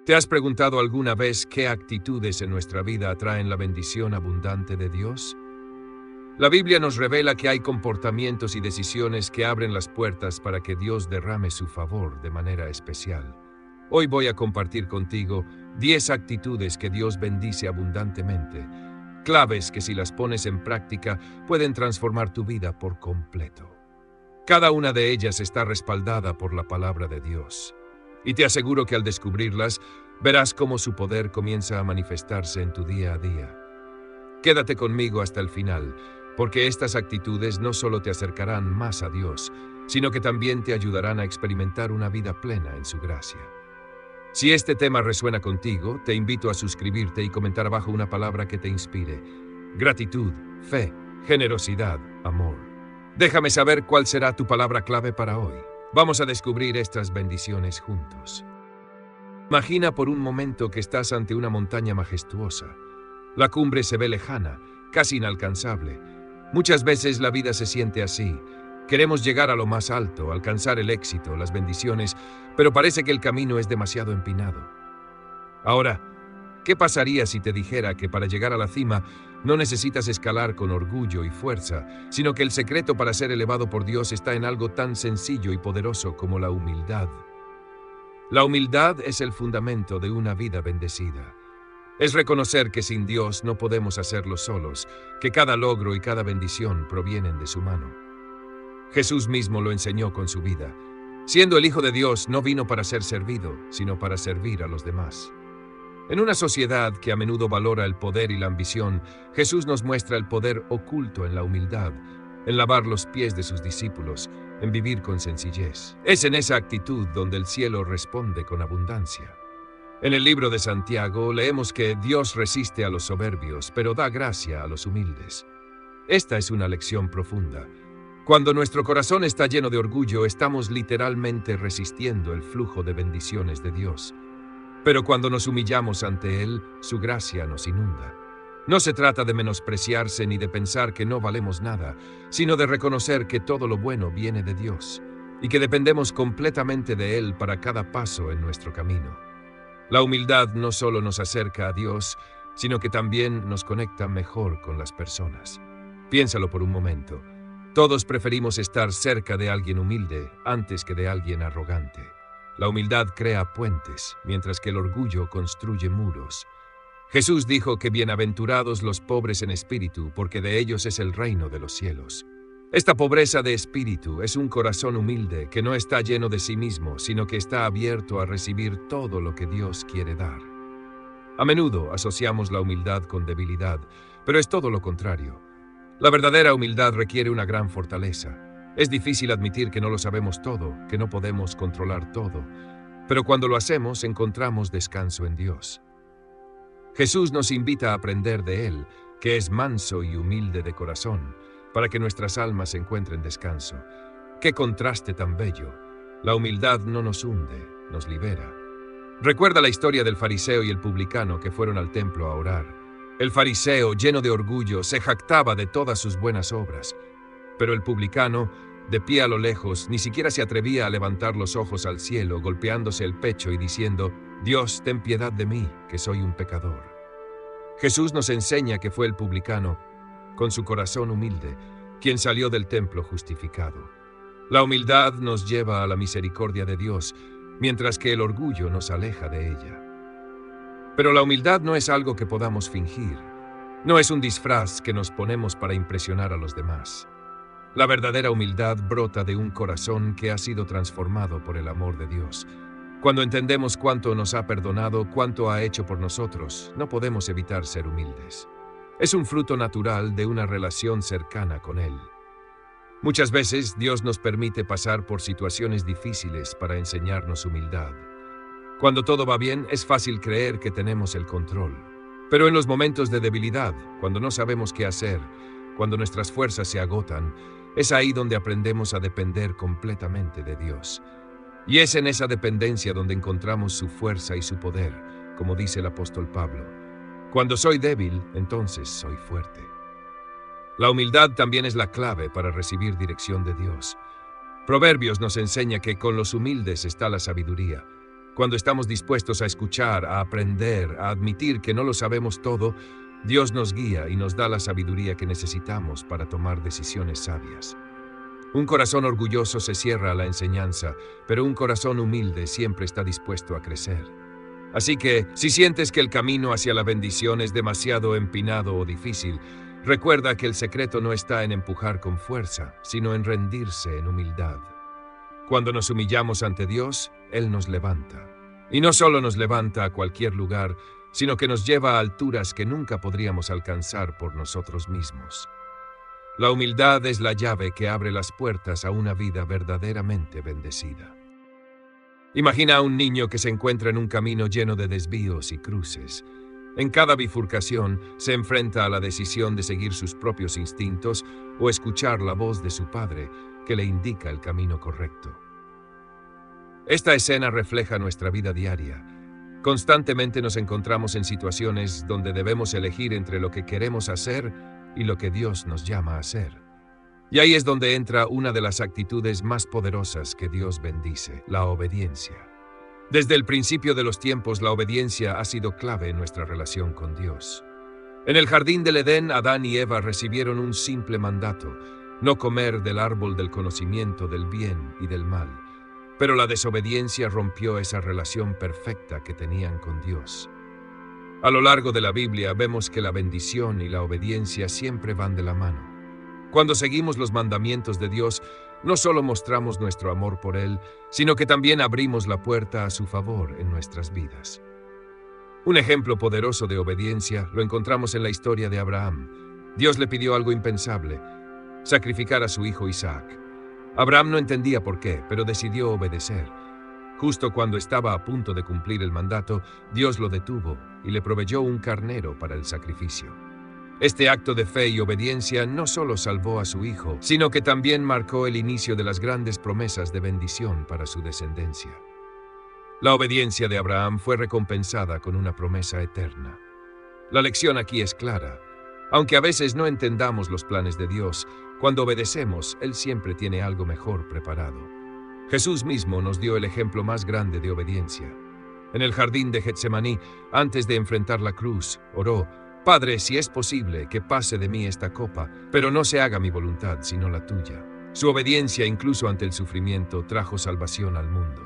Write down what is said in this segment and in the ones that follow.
¿Te has preguntado alguna vez qué actitudes en nuestra vida atraen la bendición abundante de Dios? La Biblia nos revela que hay comportamientos y decisiones que abren las puertas para que Dios derrame su favor de manera especial. Hoy voy a compartir contigo 10 actitudes que Dios bendice abundantemente, claves que si las pones en práctica pueden transformar tu vida por completo. Cada una de ellas está respaldada por la palabra de Dios. Y te aseguro que al descubrirlas, verás cómo su poder comienza a manifestarse en tu día a día. Quédate conmigo hasta el final, porque estas actitudes no solo te acercarán más a Dios, sino que también te ayudarán a experimentar una vida plena en su gracia. Si este tema resuena contigo, te invito a suscribirte y comentar abajo una palabra que te inspire. Gratitud, fe, generosidad, amor. Déjame saber cuál será tu palabra clave para hoy. Vamos a descubrir estas bendiciones juntos. Imagina por un momento que estás ante una montaña majestuosa. La cumbre se ve lejana, casi inalcanzable. Muchas veces la vida se siente así. Queremos llegar a lo más alto, alcanzar el éxito, las bendiciones, pero parece que el camino es demasiado empinado. Ahora, ¿qué pasaría si te dijera que para llegar a la cima no necesitas escalar con orgullo y fuerza, sino que el secreto para ser elevado por Dios está en algo tan sencillo y poderoso como la humildad? La humildad es el fundamento de una vida bendecida. Es reconocer que sin Dios no podemos hacerlo solos, que cada logro y cada bendición provienen de su mano. Jesús mismo lo enseñó con su vida. Siendo el Hijo de Dios, no vino para ser servido, sino para servir a los demás. En una sociedad que a menudo valora el poder y la ambición, Jesús nos muestra el poder oculto en la humildad, en lavar los pies de sus discípulos, en vivir con sencillez. Es en esa actitud donde el cielo responde con abundancia. En el libro de Santiago leemos que Dios resiste a los soberbios, pero da gracia a los humildes. Esta es una lección profunda. Cuando nuestro corazón está lleno de orgullo, estamos literalmente resistiendo el flujo de bendiciones de Dios. Pero cuando nos humillamos ante Él, su gracia nos inunda. No se trata de menospreciarse ni de pensar que no valemos nada, sino de reconocer que todo lo bueno viene de Dios y que dependemos completamente de Él para cada paso en nuestro camino. La humildad no solo nos acerca a Dios, sino que también nos conecta mejor con las personas. Piénsalo por un momento. Todos preferimos estar cerca de alguien humilde antes que de alguien arrogante. La humildad crea puentes, mientras que el orgullo construye muros. Jesús dijo que bienaventurados los pobres en espíritu, porque de ellos es el reino de los cielos. Esta pobreza de espíritu es un corazón humilde que no está lleno de sí mismo, sino que está abierto a recibir todo lo que Dios quiere dar. A menudo asociamos la humildad con debilidad, pero es todo lo contrario. La verdadera humildad requiere una gran fortaleza. Es difícil admitir que no lo sabemos todo, que no podemos controlar todo, pero cuando lo hacemos encontramos descanso en Dios. Jesús nos invita a aprender de Él, que es manso y humilde de corazón, para que nuestras almas encuentren descanso. ¡Qué contraste tan bello! La humildad no nos hunde, nos libera. Recuerda la historia del fariseo y el publicano que fueron al templo a orar. El fariseo, lleno de orgullo, se jactaba de todas sus buenas obras, pero el publicano, de pie a lo lejos, ni siquiera se atrevía a levantar los ojos al cielo, golpeándose el pecho y diciendo: «Dios, ten piedad de mí, que soy un pecador». Jesús nos enseña que fue el publicano, con su corazón humilde, quien salió del templo justificado. La humildad nos lleva a la misericordia de Dios, mientras que el orgullo nos aleja de ella. Pero la humildad no es algo que podamos fingir. No es un disfraz que nos ponemos para impresionar a los demás. La verdadera humildad brota de un corazón que ha sido transformado por el amor de Dios. Cuando entendemos cuánto nos ha perdonado, cuánto ha hecho por nosotros, no podemos evitar ser humildes. Es un fruto natural de una relación cercana con Él. Muchas veces Dios nos permite pasar por situaciones difíciles para enseñarnos humildad. Cuando todo va bien, es fácil creer que tenemos el control. Pero en los momentos de debilidad, cuando no sabemos qué hacer, cuando nuestras fuerzas se agotan, es ahí donde aprendemos a depender completamente de Dios. Y es en esa dependencia donde encontramos su fuerza y su poder, como dice el apóstol Pablo. Cuando soy débil, entonces soy fuerte. La humildad también es la clave para recibir dirección de Dios. Proverbios nos enseña que con los humildes está la sabiduría, Cuando estamos dispuestos a escuchar, a aprender, a admitir que no lo sabemos todo, Dios nos guía y nos da la sabiduría que necesitamos para tomar decisiones sabias. Un corazón orgulloso se cierra a la enseñanza, pero un corazón humilde siempre está dispuesto a crecer. Así que, si sientes que el camino hacia la bendición es demasiado empinado o difícil, recuerda que el secreto no está en empujar con fuerza, sino en rendirse en humildad. Cuando nos humillamos ante Dios, Él nos levanta. Y no solo nos levanta a cualquier lugar, sino que nos lleva a alturas que nunca podríamos alcanzar por nosotros mismos. La humildad es la llave que abre las puertas a una vida verdaderamente bendecida. Imagina a un niño que se encuentra en un camino lleno de desvíos y cruces. En cada bifurcación se enfrenta a la decisión de seguir sus propios instintos o escuchar la voz de su padre que le indica el camino correcto. Esta escena refleja nuestra vida diaria. Constantemente nos encontramos en situaciones donde debemos elegir entre lo que queremos hacer y lo que Dios nos llama a hacer. Y ahí es donde entra una de las actitudes más poderosas que Dios bendice, la obediencia. Desde el principio de los tiempos, la obediencia ha sido clave en nuestra relación con Dios. En el jardín del Edén, Adán y Eva recibieron un simple mandato: no comer del árbol del conocimiento del bien y del mal. Pero la desobediencia rompió esa relación perfecta que tenían con Dios. A lo largo de la Biblia vemos que la bendición y la obediencia siempre van de la mano. Cuando seguimos los mandamientos de Dios, no solo mostramos nuestro amor por Él, sino que también abrimos la puerta a su favor en nuestras vidas. Un ejemplo poderoso de obediencia lo encontramos en la historia de Abraham. Dios le pidió algo impensable: sacrificar a su hijo Isaac. Abraham no entendía por qué, pero decidió obedecer. Justo cuando estaba a punto de cumplir el mandato, Dios lo detuvo y le proveyó un carnero para el sacrificio. Este acto de fe y obediencia no solo salvó a su hijo, sino que también marcó el inicio de las grandes promesas de bendición para su descendencia. La obediencia de Abraham fue recompensada con una promesa eterna. La lección aquí es clara. Aunque a veces no entendamos los planes de Dios, cuando obedecemos, Él siempre tiene algo mejor preparado. Jesús mismo nos dio el ejemplo más grande de obediencia. En el jardín de Getsemaní, antes de enfrentar la cruz, oró: Padre, si es posible, que pase de mí esta copa, pero no se haga mi voluntad, sino la tuya. Su obediencia, incluso ante el sufrimiento, trajo salvación al mundo.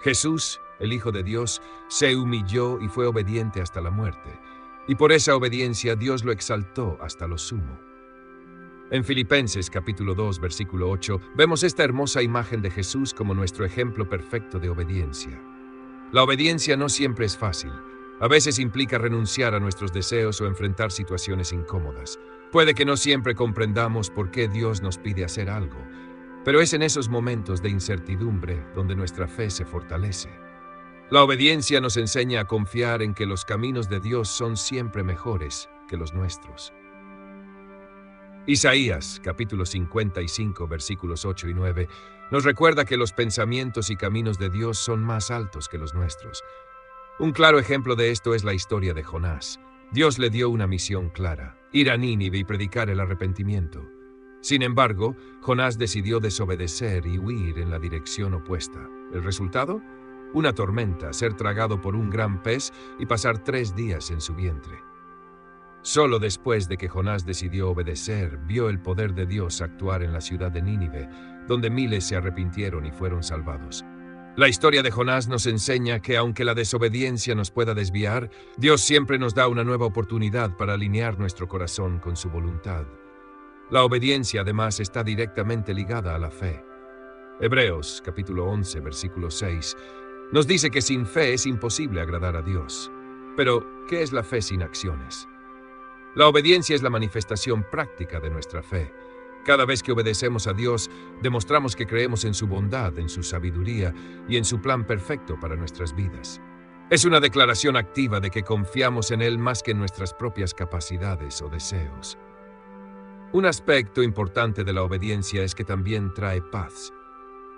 Jesús, el Hijo de Dios, se humilló y fue obediente hasta la muerte. Y por esa obediencia Dios lo exaltó hasta lo sumo. En Filipenses capítulo 2, versículo 8, vemos esta hermosa imagen de Jesús como nuestro ejemplo perfecto de obediencia. La obediencia no siempre es fácil. A veces implica renunciar a nuestros deseos o enfrentar situaciones incómodas. Puede que no siempre comprendamos por qué Dios nos pide hacer algo, pero es en esos momentos de incertidumbre donde nuestra fe se fortalece. La obediencia nos enseña a confiar en que los caminos de Dios son siempre mejores que los nuestros. Isaías, capítulo 55, versículos 8 y 9, nos recuerda que los pensamientos y caminos de Dios son más altos que los nuestros. Un claro ejemplo de esto es la historia de Jonás. Dios le dio una misión clara: ir a Nínive y predicar el arrepentimiento. Sin embargo, Jonás decidió desobedecer y huir en la dirección opuesta. ¿El resultado? Una tormenta, ser tragado por un gran pez y pasar 3 días en su vientre. Solo después de que Jonás decidió obedecer, vio el poder de Dios actuar en la ciudad de Nínive, donde miles se arrepintieron y fueron salvados. La historia de Jonás nos enseña que aunque la desobediencia nos pueda desviar, Dios siempre nos da una nueva oportunidad para alinear nuestro corazón con su voluntad. La obediencia, además, está directamente ligada a la fe. Hebreos, capítulo 11, versículo 6, nos dice que sin fe es imposible agradar a Dios. Pero, ¿qué es la fe sin acciones? La obediencia es la manifestación práctica de nuestra fe. Cada vez que obedecemos a Dios, demostramos que creemos en su bondad, en su sabiduría y en su plan perfecto para nuestras vidas. Es una declaración activa de que confiamos en Él más que en nuestras propias capacidades o deseos. Un aspecto importante de la obediencia es que también trae paz.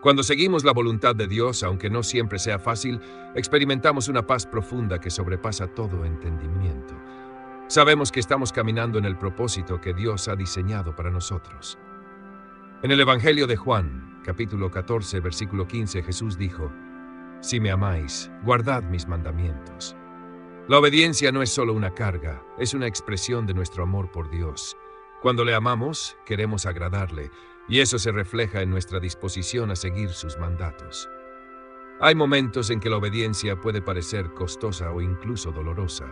Cuando seguimos la voluntad de Dios, aunque no siempre sea fácil, experimentamos una paz profunda que sobrepasa todo entendimiento. Sabemos que estamos caminando en el propósito que Dios ha diseñado para nosotros. En el Evangelio de Juan, capítulo 14, versículo 15, Jesús dijo: Si me amáis, guardad mis mandamientos. La obediencia no es solo una carga, es una expresión de nuestro amor por Dios. Cuando le amamos, queremos agradarle, y eso se refleja en nuestra disposición a seguir sus mandatos. Hay momentos en que la obediencia puede parecer costosa o incluso dolorosa.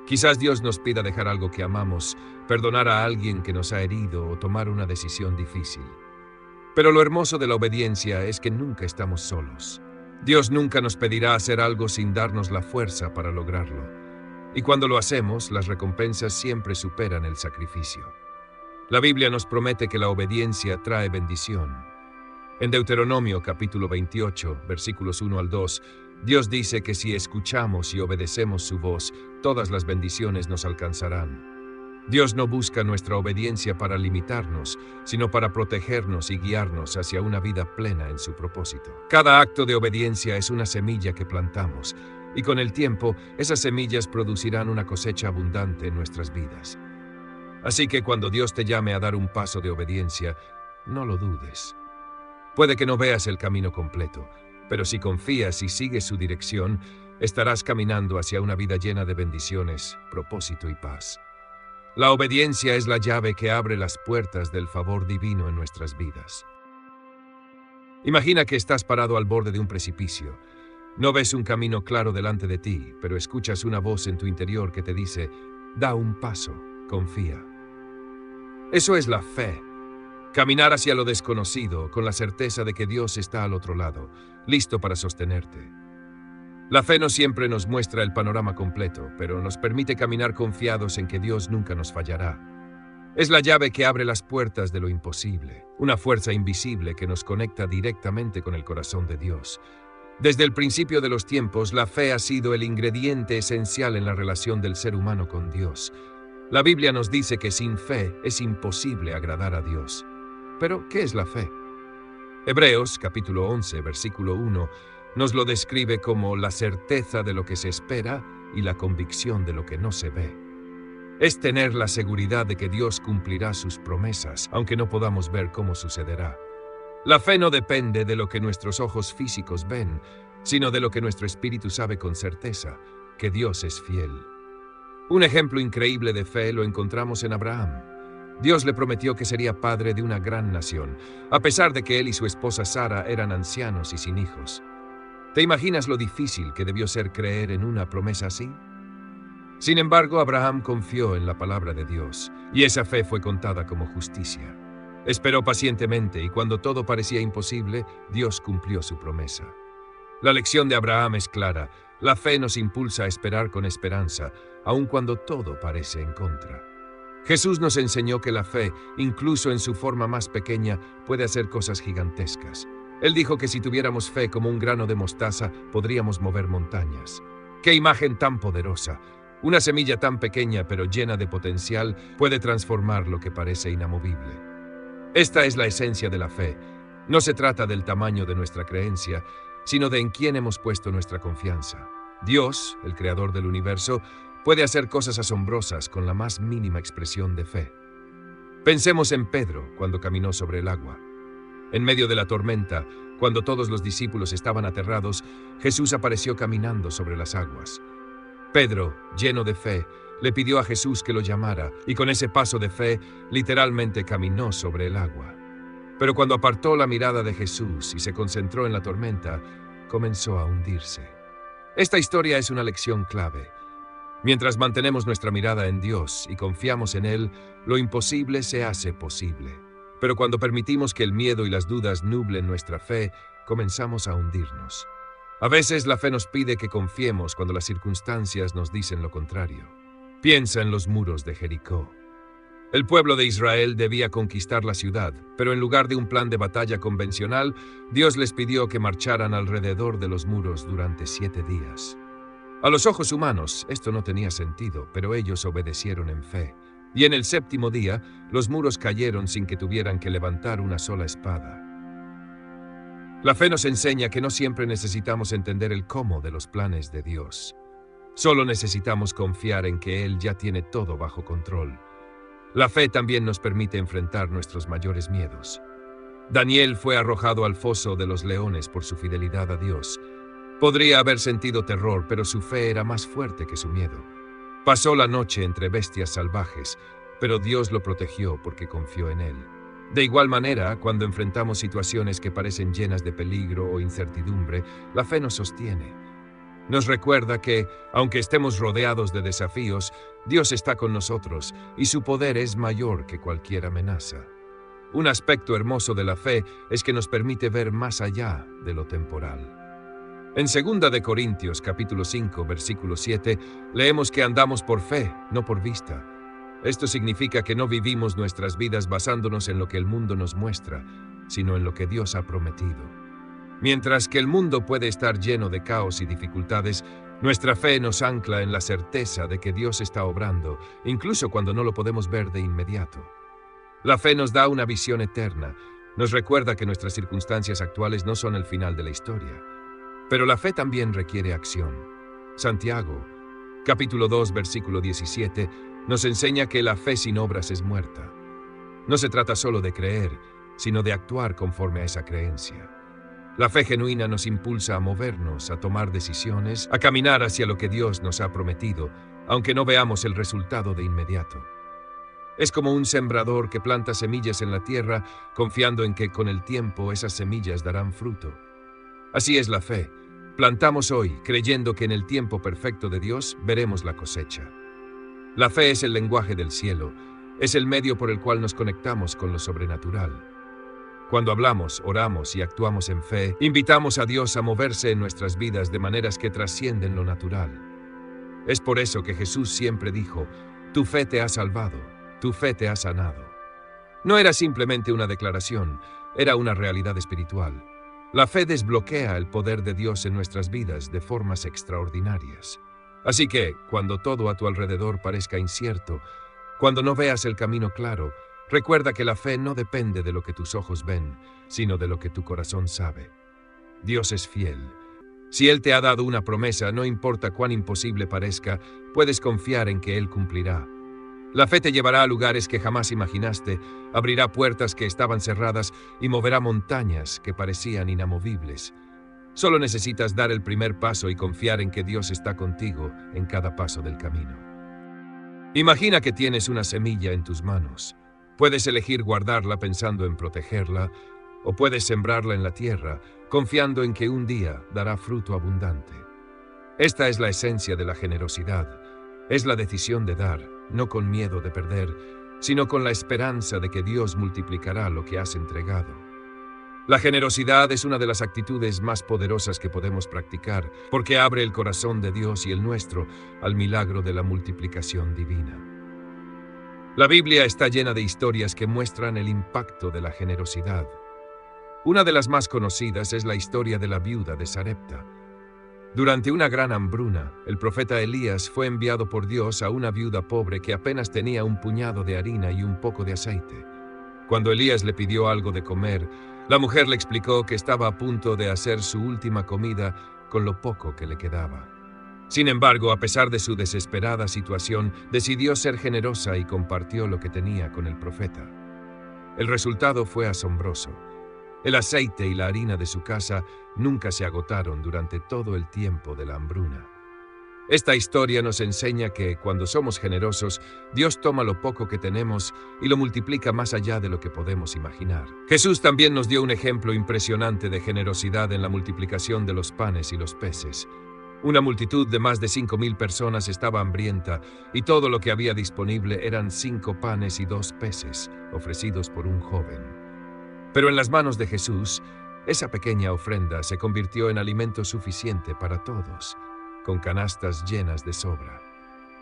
Quizás Dios nos pida dejar algo que amamos, perdonar a alguien que nos ha herido o tomar una decisión difícil. Pero lo hermoso de la obediencia es que nunca estamos solos. Dios nunca nos pedirá hacer algo sin darnos la fuerza para lograrlo. Y cuando lo hacemos, las recompensas siempre superan el sacrificio. La Biblia nos promete que la obediencia trae bendición. En Deuteronomio capítulo 28, versículos 1 al 2, Dios dice que si escuchamos y obedecemos su voz, todas las bendiciones nos alcanzarán. Dios no busca nuestra obediencia para limitarnos, sino para protegernos y guiarnos hacia una vida plena en su propósito. Cada acto de obediencia es una semilla que plantamos, y con el tiempo, esas semillas producirán una cosecha abundante en nuestras vidas. Así que cuando Dios te llame a dar un paso de obediencia, no lo dudes. Puede que no veas el camino completo, pero si confías y sigues su dirección, estarás caminando hacia una vida llena de bendiciones, propósito y paz. La obediencia es la llave que abre las puertas del favor divino en nuestras vidas. Imagina que estás parado al borde de un precipicio. No ves un camino claro delante de ti, pero escuchas una voz en tu interior que te dice, da un paso, confía. Eso es la fe. Caminar hacia lo desconocido con la certeza de que Dios está al otro lado, listo para sostenerte. La fe no siempre nos muestra el panorama completo, pero nos permite caminar confiados en que Dios nunca nos fallará. Es la llave que abre las puertas de lo imposible, una fuerza invisible que nos conecta directamente con el corazón de Dios. Desde el principio de los tiempos, la fe ha sido el ingrediente esencial en la relación del ser humano con Dios. La Biblia nos dice que sin fe es imposible agradar a Dios. Pero, ¿qué es la fe? Hebreos, capítulo 11, versículo 1, nos lo describe como la certeza de lo que se espera y la convicción de lo que no se ve. Es tener la seguridad de que Dios cumplirá sus promesas, aunque no podamos ver cómo sucederá. La fe no depende de lo que nuestros ojos físicos ven, sino de lo que nuestro espíritu sabe con certeza, que Dios es fiel. Un ejemplo increíble de fe lo encontramos en Abraham. Dios le prometió que sería padre de una gran nación, a pesar de que él y su esposa Sara eran ancianos y sin hijos. ¿Te imaginas lo difícil que debió ser creer en una promesa así? Sin embargo, Abraham confió en la palabra de Dios, y esa fe fue contada como justicia. Esperó pacientemente, y cuando todo parecía imposible, Dios cumplió su promesa. La lección de Abraham es clara. La fe nos impulsa a esperar con esperanza, aun cuando todo parece en contra. Jesús nos enseñó que la fe, incluso en su forma más pequeña, puede hacer cosas gigantescas. Él dijo que si tuviéramos fe como un grano de mostaza, podríamos mover montañas. ¡Qué imagen tan poderosa! Una semilla tan pequeña pero llena de potencial puede transformar lo que parece inamovible. Esta es la esencia de la fe. No se trata del tamaño de nuestra creencia, sino de en quién hemos puesto nuestra confianza. Dios, el creador del universo, puede hacer cosas asombrosas con la más mínima expresión de fe. Pensemos en Pedro cuando caminó sobre el agua. En medio de la tormenta, cuando todos los discípulos estaban aterrados, Jesús apareció caminando sobre las aguas. Pedro, lleno de fe, le pidió a Jesús que lo llamara, y con ese paso de fe, literalmente caminó sobre el agua. Pero cuando apartó la mirada de Jesús y se concentró en la tormenta, comenzó a hundirse. Esta historia es una lección clave. Mientras mantenemos nuestra mirada en Dios y confiamos en Él, lo imposible se hace posible. Pero cuando permitimos que el miedo y las dudas nublen nuestra fe, comenzamos a hundirnos. A veces la fe nos pide que confiemos cuando las circunstancias nos dicen lo contrario. Piensa en los muros de Jericó. El pueblo de Israel debía conquistar la ciudad, pero en lugar de un plan de batalla convencional, Dios les pidió que marcharan alrededor de los muros durante 7 días. A los ojos humanos, esto no tenía sentido, pero ellos obedecieron en fe. Y en el 7º día, los muros cayeron sin que tuvieran que levantar una sola espada. La fe nos enseña que no siempre necesitamos entender el cómo de los planes de Dios. Solo necesitamos confiar en que Él ya tiene todo bajo control. La fe también nos permite enfrentar nuestros mayores miedos. Daniel fue arrojado al foso de los leones por su fidelidad a Dios. Podría haber sentido terror, pero su fe era más fuerte que su miedo. Pasó la noche entre bestias salvajes, pero Dios lo protegió porque confió en él. De igual manera, cuando enfrentamos situaciones que parecen llenas de peligro o incertidumbre, la fe nos sostiene. Nos recuerda que, aunque estemos rodeados de desafíos, Dios está con nosotros y su poder es mayor que cualquier amenaza. Un aspecto hermoso de la fe es que nos permite ver más allá de lo temporal. En 2 de Corintios, capítulo 5, versículo 7, leemos que andamos por fe, no por vista. Esto significa que no vivimos nuestras vidas basándonos en lo que el mundo nos muestra, sino en lo que Dios ha prometido. Mientras que el mundo puede estar lleno de caos y dificultades, nuestra fe nos ancla en la certeza de que Dios está obrando, incluso cuando no lo podemos ver de inmediato. La fe nos da una visión eterna, nos recuerda que nuestras circunstancias actuales no son el final de la historia. Pero la fe también requiere acción. Santiago, capítulo 2, versículo 17, nos enseña que la fe sin obras es muerta. No se trata solo de creer, sino de actuar conforme a esa creencia. La fe genuina nos impulsa a movernos, a tomar decisiones, a caminar hacia lo que Dios nos ha prometido, aunque no veamos el resultado de inmediato. Es como un sembrador que planta semillas en la tierra, confiando en que con el tiempo esas semillas darán fruto. Así es la fe. Plantamos hoy, creyendo que en el tiempo perfecto de Dios veremos la cosecha. La fe es el lenguaje del cielo, es el medio por el cual nos conectamos con lo sobrenatural. Cuando hablamos, oramos y actuamos en fe, invitamos a Dios a moverse en nuestras vidas de maneras que trascienden lo natural. Es por eso que Jesús siempre dijo, tu fe te ha salvado, tu fe te ha sanado. No era simplemente una declaración, era una realidad espiritual. La fe desbloquea el poder de Dios en nuestras vidas de formas extraordinarias. Así que, cuando todo a tu alrededor parezca incierto, cuando no veas el camino claro, recuerda que la fe no depende de lo que tus ojos ven, sino de lo que tu corazón sabe. Dios es fiel. Si Él te ha dado una promesa, no importa cuán imposible parezca, puedes confiar en que Él cumplirá. La fe te llevará a lugares que jamás imaginaste, abrirá puertas que estaban cerradas y moverá montañas que parecían inamovibles. Solo necesitas dar el primer paso y confiar en que Dios está contigo en cada paso del camino. Imagina que tienes una semilla en tus manos. Puedes elegir guardarla pensando en protegerla, o puedes sembrarla en la tierra, confiando en que un día dará fruto abundante. Esta es la esencia de la generosidad. Es la decisión de dar, no con miedo de perder, sino con la esperanza de que Dios multiplicará lo que has entregado. La generosidad es una de las actitudes más poderosas que podemos practicar, porque abre el corazón de Dios y el nuestro al milagro de la multiplicación divina. La Biblia está llena de historias que muestran el impacto de la generosidad. Una de las más conocidas es la historia de la viuda de Sarepta. Durante una gran hambruna, el profeta Elías fue enviado por Dios a una viuda pobre que apenas tenía un puñado de harina y un poco de aceite. Cuando Elías le pidió algo de comer, la mujer le explicó que estaba a punto de hacer su última comida con lo poco que le quedaba. Sin embargo, a pesar de su desesperada situación, decidió ser generosa y compartió lo que tenía con el profeta. El resultado fue asombroso. El aceite y la harina de su casa nunca se agotaron durante todo el tiempo de la hambruna. Esta historia nos enseña que, cuando somos generosos, Dios toma lo poco que tenemos y lo multiplica más allá de lo que podemos imaginar. Jesús también nos dio un ejemplo impresionante de generosidad en la multiplicación de los panes y los peces. Una multitud de más de 5,000 personas estaba hambrienta y todo lo que había disponible eran 5 panes y 2 peces, ofrecidos por un joven. Pero en las manos de Jesús, esa pequeña ofrenda se convirtió en alimento suficiente para todos, con canastas llenas de sobra.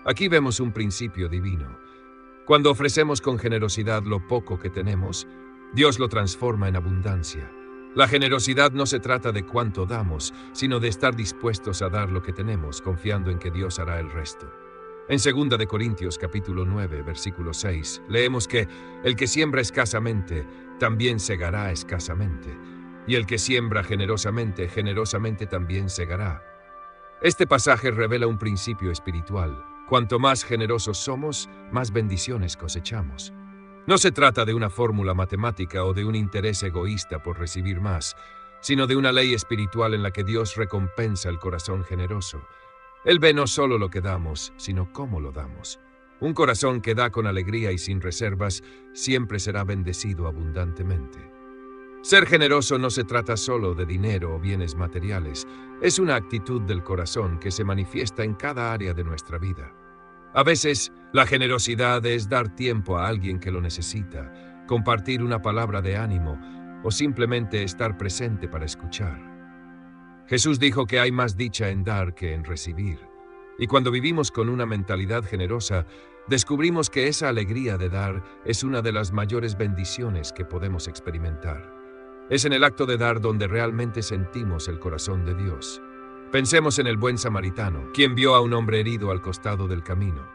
Aquí vemos un principio divino. Cuando ofrecemos con generosidad lo poco que tenemos, Dios lo transforma en abundancia. La generosidad no se trata de cuánto damos, sino de estar dispuestos a dar lo que tenemos, confiando en que Dios hará el resto. En 2 de Corintios capítulo 9, versículo 6, leemos que el que siembra escasamente, también segará escasamente, y el que siembra generosamente, generosamente también segará. Este pasaje revela un principio espiritual. Cuanto más generosos somos, más bendiciones cosechamos. No se trata de una fórmula matemática o de un interés egoísta por recibir más. sino de una ley espiritual en la que Dios recompensa el corazón generoso. Él ve no solo lo que damos, sino cómo lo damos. Un corazón que da con alegría y sin reservas siempre será bendecido abundantemente. Ser generoso no se trata solo de dinero o bienes materiales, es una actitud del corazón que se manifiesta en cada área de nuestra vida. A veces, la generosidad es dar tiempo a alguien que lo necesita, compartir una palabra de ánimo o simplemente estar presente para escuchar. Jesús dijo que hay más dicha en dar que en recibir. Y cuando vivimos con una mentalidad generosa, descubrimos que esa alegría de dar es una de las mayores bendiciones que podemos experimentar. Es en el acto de dar donde realmente sentimos el corazón de Dios. Pensemos en el buen samaritano, quien vio a un hombre herido al costado del camino.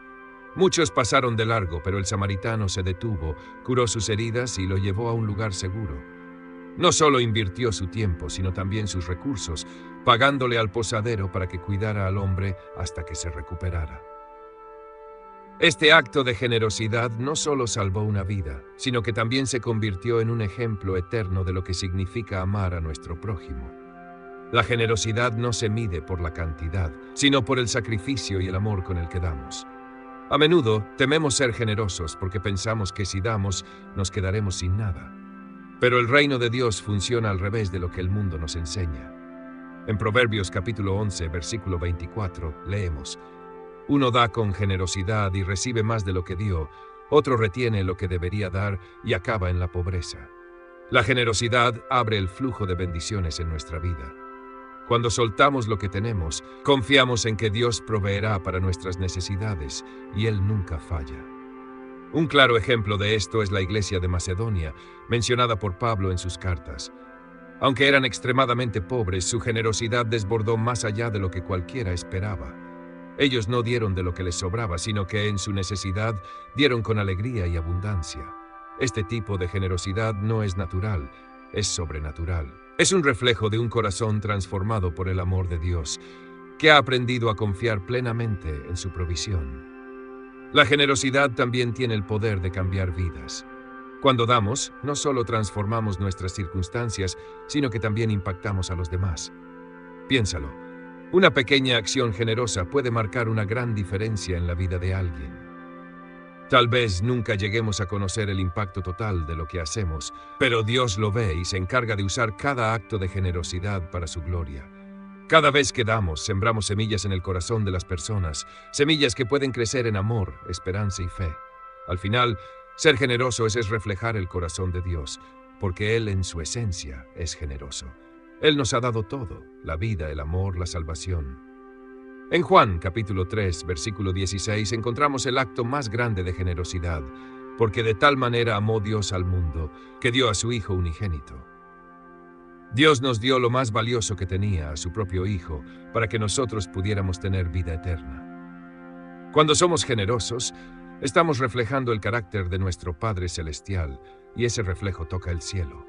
Muchos pasaron de largo, pero el samaritano se detuvo, curó sus heridas y lo llevó a un lugar seguro. No solo invirtió su tiempo, sino también sus recursos, pagándole al posadero para que cuidara al hombre hasta que se recuperara. Este acto de generosidad no solo salvó una vida, sino que también se convirtió en un ejemplo eterno de lo que significa amar a nuestro prójimo. La generosidad no se mide por la cantidad, sino por el sacrificio y el amor con el que damos. A menudo tememos ser generosos porque pensamos que si damos, nos quedaremos sin nada. Pero el reino de Dios funciona al revés de lo que el mundo nos enseña. En Proverbios capítulo 11, versículo 24, leemos: Uno da con generosidad y recibe más de lo que dio, otro retiene lo que debería dar y acaba en la pobreza. La generosidad abre el flujo de bendiciones en nuestra vida. Cuando soltamos lo que tenemos, confiamos en que Dios proveerá para nuestras necesidades y Él nunca falla. Un claro ejemplo de esto es la iglesia de Macedonia, mencionada por Pablo en sus cartas. Aunque eran extremadamente pobres, su generosidad desbordó más allá de lo que cualquiera esperaba. Ellos no dieron de lo que les sobraba, sino que en su necesidad dieron con alegría y abundancia. Este tipo de generosidad no es natural, es sobrenatural. Es un reflejo de un corazón transformado por el amor de Dios, que ha aprendido a confiar plenamente en su provisión. La generosidad también tiene el poder de cambiar vidas. Cuando damos, no solo transformamos nuestras circunstancias, sino que también impactamos a los demás. Piénsalo, una pequeña acción generosa puede marcar una gran diferencia en la vida de alguien. Tal vez nunca lleguemos a conocer el impacto total de lo que hacemos, pero Dios lo ve y se encarga de usar cada acto de generosidad para su gloria. Cada vez que damos, sembramos semillas en el corazón de las personas, semillas que pueden crecer en amor, esperanza y fe. Al final, ser generoso es reflejar el corazón de Dios, porque Él en su esencia es generoso. Él nos ha dado todo, la vida, el amor, la salvación. En Juan capítulo 3, versículo 16, encontramos el acto más grande de generosidad, porque de tal manera amó Dios al mundo, que dio a su Hijo unigénito. Dios nos dio lo más valioso que tenía, a su propio Hijo, para que nosotros pudiéramos tener vida eterna. Cuando somos generosos, estamos reflejando el carácter de nuestro Padre Celestial, y ese reflejo toca el cielo.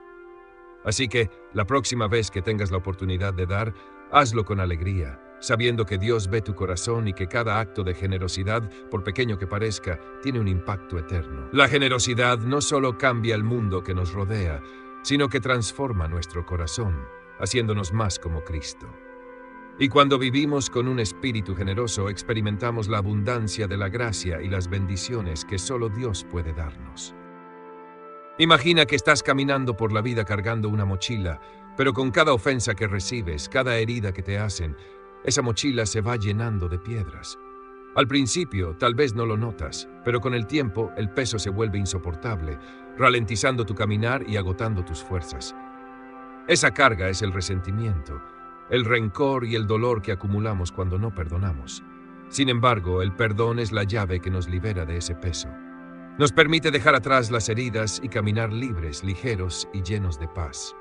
Así que, la próxima vez que tengas la oportunidad de dar, hazlo con alegría, sabiendo que Dios ve tu corazón y que cada acto de generosidad, por pequeño que parezca, tiene un impacto eterno. La generosidad no solo cambia el mundo que nos rodea, sino que transforma nuestro corazón, haciéndonos más como Cristo. Y cuando vivimos con un espíritu generoso, experimentamos la abundancia de la gracia y las bendiciones que solo Dios puede darnos. Imagina que estás caminando por la vida cargando una mochila, pero con cada ofensa que recibes, cada herida que te hacen, esa mochila se va llenando de piedras. Al principio, tal vez no lo notas, pero con el tiempo el peso se vuelve insoportable, ralentizando tu caminar y agotando tus fuerzas. Esa carga es el resentimiento, el rencor y el dolor que acumulamos cuando no perdonamos. Sin embargo, el perdón es la llave que nos libera de ese peso. Nos permite dejar atrás las heridas y caminar libres, ligeros y llenos de paz.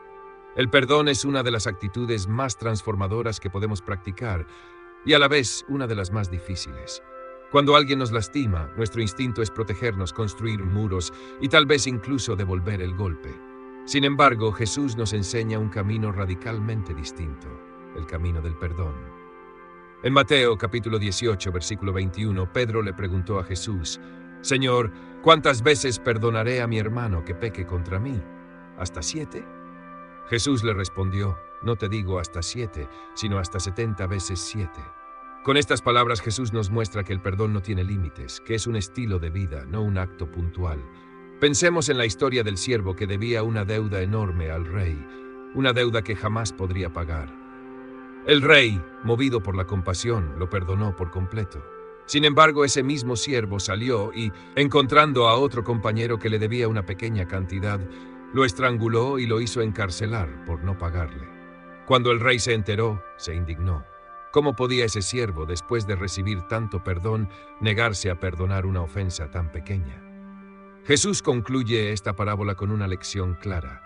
El perdón es una de las actitudes más transformadoras que podemos practicar y a la vez una de las más difíciles. Cuando alguien nos lastima, nuestro instinto es protegernos, construir muros y tal vez incluso devolver el golpe. Sin embargo, Jesús nos enseña un camino radicalmente distinto, el camino del perdón. En Mateo capítulo 18, versículo 21, Pedro le preguntó a Jesús: «Señor, ¿cuántas veces perdonaré a mi hermano que peque contra mí? ¿Hasta 7?» Jesús le respondió, no te digo hasta 7, sino hasta 70 veces 7. Con estas palabras Jesús nos muestra que el perdón no tiene límites, que es un estilo de vida, no un acto puntual. Pensemos en la historia del siervo que debía una deuda enorme al rey, una deuda que jamás podría pagar. El rey, movido por la compasión, lo perdonó por completo. Sin embargo, ese mismo siervo salió y, encontrando a otro compañero que le debía una pequeña cantidad, lo estranguló y lo hizo encarcelar por no pagarle. Cuando el rey se enteró, se indignó. ¿Cómo podía ese siervo, después de recibir tanto perdón, negarse a perdonar una ofensa tan pequeña? Jesús concluye esta parábola con una lección clara.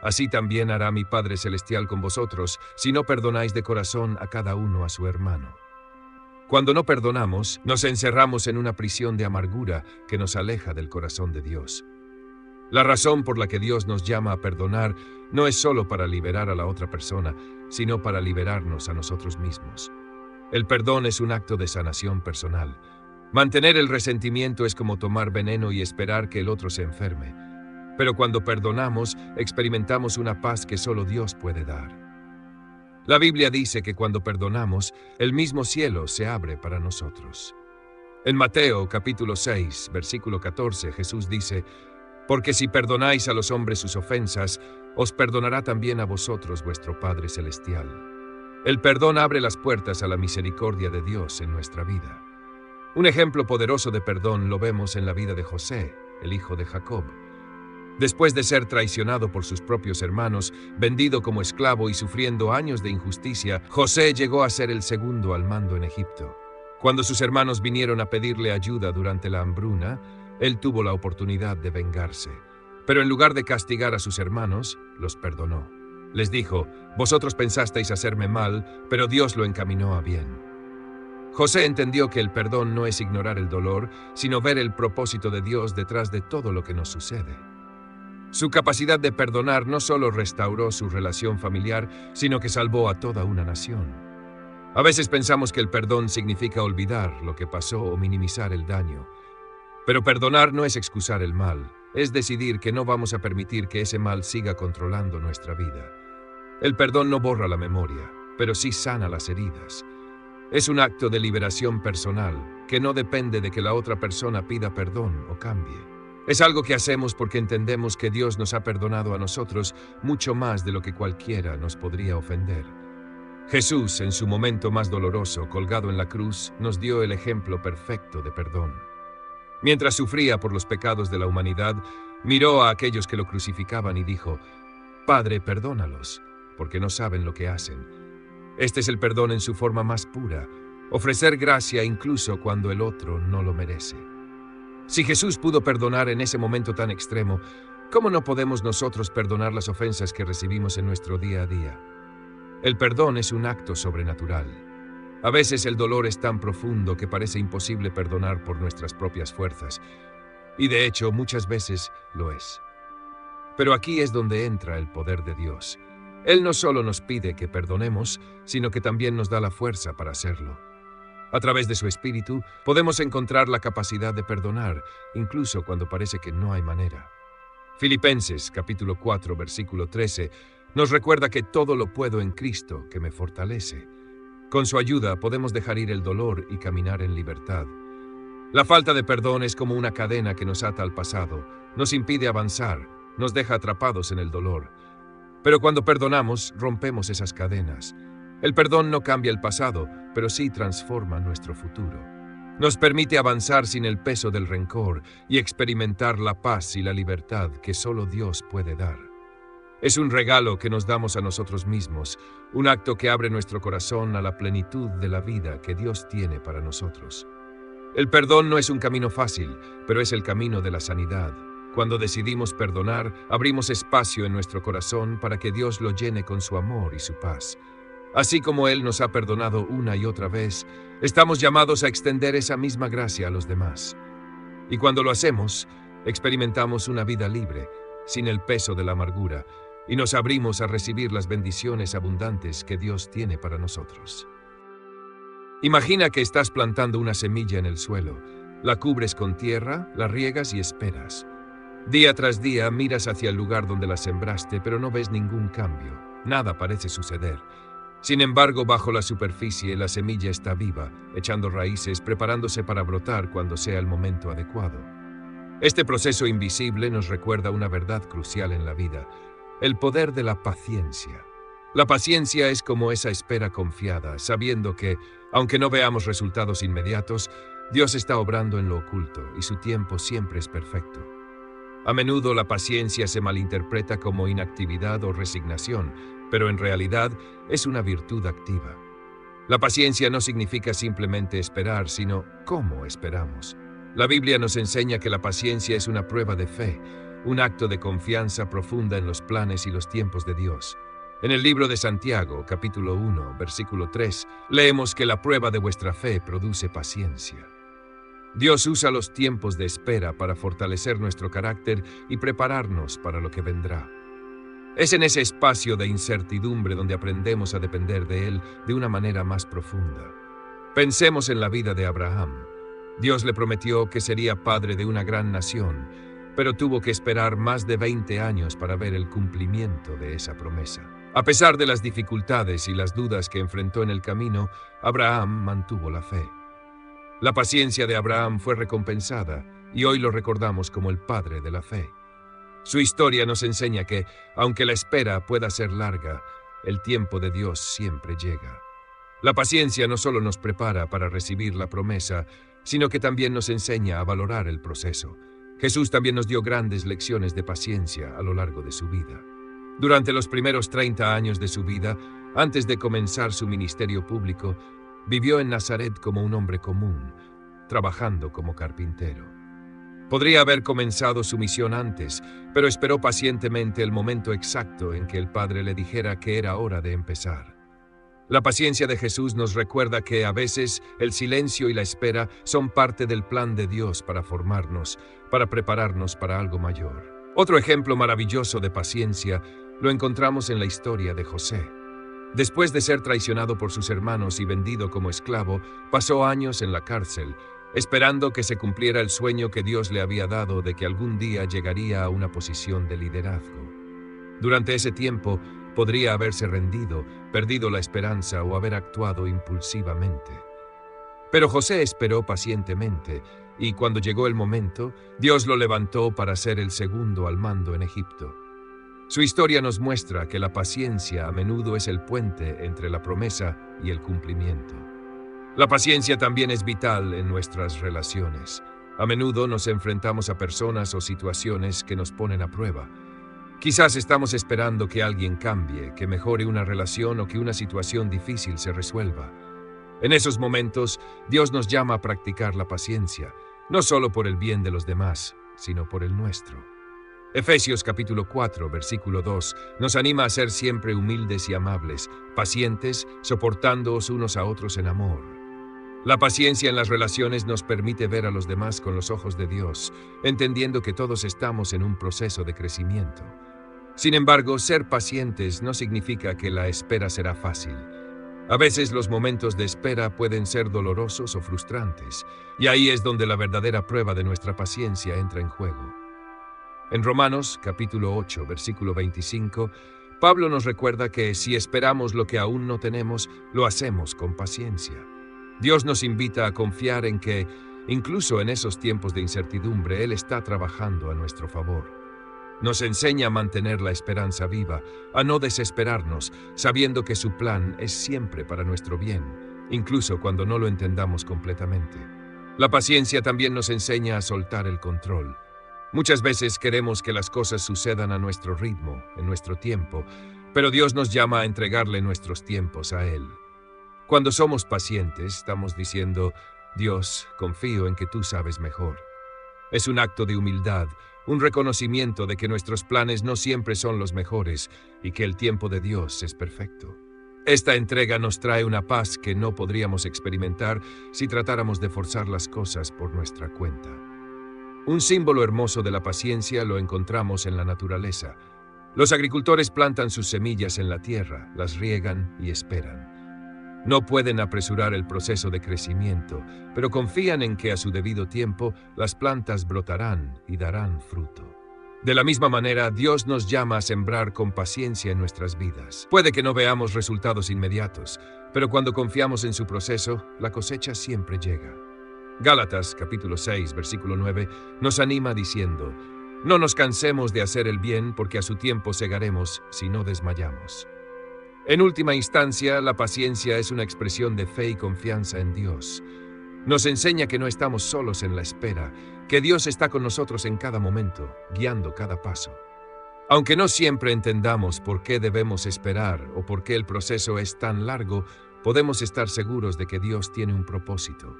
Así también hará mi Padre Celestial con vosotros, si no perdonáis de corazón a cada uno a su hermano. Cuando no perdonamos, nos encerramos en una prisión de amargura que nos aleja del corazón de Dios. La razón por la que Dios nos llama a perdonar no es solo para liberar a la otra persona, sino para liberarnos a nosotros mismos. El perdón es un acto de sanación personal. Mantener el resentimiento es como tomar veneno y esperar que el otro se enferme. Pero cuando perdonamos, experimentamos una paz que solo Dios puede dar. La Biblia dice que cuando perdonamos, el mismo cielo se abre para nosotros. En Mateo capítulo 6, versículo 14, Jesús dice, porque si perdonáis a los hombres sus ofensas, os perdonará también a vosotros vuestro Padre Celestial. El perdón abre las puertas a la misericordia de Dios en nuestra vida. Un ejemplo poderoso de perdón lo vemos en la vida de José, el hijo de Jacob. Después de ser traicionado por sus propios hermanos, vendido como esclavo y sufriendo años de injusticia, José llegó a ser el segundo al mando en Egipto. Cuando sus hermanos vinieron a pedirle ayuda durante la hambruna, él tuvo la oportunidad de vengarse. Pero en lugar de castigar a sus hermanos, los perdonó. Les dijo, vosotros pensasteis hacerme mal, pero Dios lo encaminó a bien. José entendió que el perdón no es ignorar el dolor, sino ver el propósito de Dios detrás de todo lo que nos sucede. Su capacidad de perdonar no solo restauró su relación familiar, sino que salvó a toda una nación. A veces pensamos que el perdón significa olvidar lo que pasó o minimizar el daño. Pero perdonar no es excusar el mal, es decidir que no vamos a permitir que ese mal siga controlando nuestra vida. El perdón no borra la memoria, pero sí sana las heridas. Es un acto de liberación personal que no depende de que la otra persona pida perdón o cambie. Es algo que hacemos porque entendemos que Dios nos ha perdonado a nosotros mucho más de lo que cualquiera nos podría ofender. Jesús, en su momento más doloroso, colgado en la cruz, nos dio el ejemplo perfecto de perdón. Mientras sufría por los pecados de la humanidad, miró a aquellos que lo crucificaban y dijo, Padre, perdónalos, porque no saben lo que hacen. Este es el perdón en su forma más pura, ofrecer gracia incluso cuando el otro no lo merece. Si Jesús pudo perdonar en ese momento tan extremo, ¿cómo no podemos nosotros perdonar las ofensas que recibimos en nuestro día a día? El perdón es un acto sobrenatural. A veces el dolor es tan profundo que parece imposible perdonar por nuestras propias fuerzas, y de hecho muchas veces lo es. Pero aquí es donde entra el poder de Dios. Él no solo nos pide que perdonemos, sino que también nos da la fuerza para hacerlo. A través de su Espíritu, podemos encontrar la capacidad de perdonar, incluso cuando parece que no hay manera. Filipenses, capítulo 4, versículo 13, nos recuerda que todo lo puedo en Cristo, que me fortalece. Con su ayuda podemos dejar ir el dolor y caminar en libertad. La falta de perdón es como una cadena que nos ata al pasado, nos impide avanzar, nos deja atrapados en el dolor. Pero cuando perdonamos, rompemos esas cadenas. El perdón no cambia el pasado, pero sí transforma nuestro futuro. Nos permite avanzar sin el peso del rencor y experimentar la paz y la libertad que solo Dios puede dar. Es un regalo que nos damos a nosotros mismos, un acto que abre nuestro corazón a la plenitud de la vida que Dios tiene para nosotros. El perdón no es un camino fácil, pero es el camino de la sanidad. Cuando decidimos perdonar, abrimos espacio en nuestro corazón para que Dios lo llene con su amor y su paz. Así como Él nos ha perdonado una y otra vez, estamos llamados a extender esa misma gracia a los demás. Y cuando lo hacemos, experimentamos una vida libre, sin el peso de la amargura, y nos abrimos a recibir las bendiciones abundantes que Dios tiene para nosotros. Imagina que estás plantando una semilla en el suelo, la cubres con tierra, la riegas y esperas. Día tras día miras hacia el lugar donde las sembraste, pero no ves ningún cambio. Nada parece suceder. Sin embargo, bajo la superficie, la semilla está viva, echando raíces, preparándose para brotar cuando sea el momento adecuado. Este proceso invisible nos recuerda una verdad crucial en la vida: el poder de la paciencia. La paciencia es como esa espera confiada, sabiendo que, aunque no veamos resultados inmediatos, Dios está obrando en lo oculto y su tiempo siempre es perfecto. A menudo la paciencia se malinterpreta como inactividad o resignación, pero en realidad es una virtud activa. La paciencia no significa simplemente esperar, sino cómo esperamos. La Biblia nos enseña que la paciencia es una prueba de fe, un acto de confianza profunda en los planes y los tiempos de Dios. En el libro de Santiago, capítulo 1, versículo 3, leemos que la prueba de vuestra fe produce paciencia. Dios usa los tiempos de espera para fortalecer nuestro carácter y prepararnos para lo que vendrá. Es en ese espacio de incertidumbre donde aprendemos a depender de Él de una manera más profunda. Pensemos en la vida de Abraham. Dios le prometió que sería padre de una gran nación, pero tuvo que esperar más de 20 años para ver el cumplimiento de esa promesa. A pesar de las dificultades y las dudas que enfrentó en el camino, Abraham mantuvo la fe. La paciencia de Abraham fue recompensada y hoy lo recordamos como el padre de la fe. Su historia nos enseña que, aunque la espera pueda ser larga, el tiempo de Dios siempre llega. La paciencia no solo nos prepara para recibir la promesa, sino que también nos enseña a valorar el proceso. Jesús también nos dio grandes lecciones de paciencia a lo largo de su vida. Durante los primeros 30 años de su vida, antes de comenzar su ministerio público, vivió en Nazaret como un hombre común, trabajando como carpintero. Podría haber comenzado su misión antes, pero esperó pacientemente el momento exacto en que el Padre le dijera que era hora de empezar. La paciencia de Jesús nos recuerda que a veces el silencio y la espera son parte del plan de Dios para formarnos, para prepararnos para algo mayor. Otro ejemplo maravilloso de paciencia lo encontramos en la historia de José. Después de ser traicionado por sus hermanos y vendido como esclavo, pasó años en la cárcel, esperando que se cumpliera el sueño que Dios le había dado de que algún día llegaría a una posición de liderazgo. Durante ese tiempo, podría haberse rendido, perdido la esperanza o haber actuado impulsivamente. Pero José esperó pacientemente, y cuando llegó el momento, Dios lo levantó para ser el segundo al mando en Egipto. Su historia nos muestra que la paciencia a menudo es el puente entre la promesa y el cumplimiento. La paciencia también es vital en nuestras relaciones. A menudo nos enfrentamos a personas o situaciones que nos ponen a prueba. Quizás estamos esperando que alguien cambie, que mejore una relación o que una situación difícil se resuelva. En esos momentos, Dios nos llama a practicar la paciencia, no solo por el bien de los demás, sino por el nuestro. Efesios capítulo 4, versículo 2, nos anima a ser siempre humildes y amables, pacientes, soportándoos unos a otros en amor. La paciencia en las relaciones nos permite ver a los demás con los ojos de Dios, entendiendo que todos estamos en un proceso de crecimiento. Sin embargo, ser pacientes no significa que la espera será fácil. A veces los momentos de espera pueden ser dolorosos o frustrantes, y ahí es donde la verdadera prueba de nuestra paciencia entra en juego. En Romanos, capítulo 8, versículo 25, Pablo nos recuerda que si esperamos lo que aún no tenemos, lo hacemos con paciencia. Dios nos invita a confiar en que, incluso en esos tiempos de incertidumbre, Él está trabajando a nuestro favor. Nos enseña a mantener la esperanza viva, a no desesperarnos, sabiendo que su plan es siempre para nuestro bien, incluso cuando no lo entendamos completamente. La paciencia también nos enseña a soltar el control. Muchas veces queremos que las cosas sucedan a nuestro ritmo, en nuestro tiempo, pero Dios nos llama a entregarle nuestros tiempos a Él. Cuando somos pacientes, estamos diciendo: Dios, confío en que tú sabes mejor. Es un acto de humildad, un reconocimiento de que nuestros planes no siempre son los mejores y que el tiempo de Dios es perfecto. Esta entrega nos trae una paz que no podríamos experimentar si tratáramos de forzar las cosas por nuestra cuenta. Un símbolo hermoso de la paciencia lo encontramos en la naturaleza. Los agricultores plantan sus semillas en la tierra, las riegan y esperan. No pueden apresurar el proceso de crecimiento, pero confían en que a su debido tiempo las plantas brotarán y darán fruto. De la misma manera, Dios nos llama a sembrar con paciencia en nuestras vidas. Puede que no veamos resultados inmediatos, pero cuando confiamos en su proceso, la cosecha siempre llega. Gálatas, capítulo 6, versículo 9, nos anima diciendo: no nos cansemos de hacer el bien, porque a su tiempo segaremos si no desmayamos. En última instancia, la paciencia es una expresión de fe y confianza en Dios. Nos enseña que no estamos solos en la espera, que Dios está con nosotros en cada momento, guiando cada paso. Aunque no siempre entendamos por qué debemos esperar o por qué el proceso es tan largo, podemos estar seguros de que Dios tiene un propósito.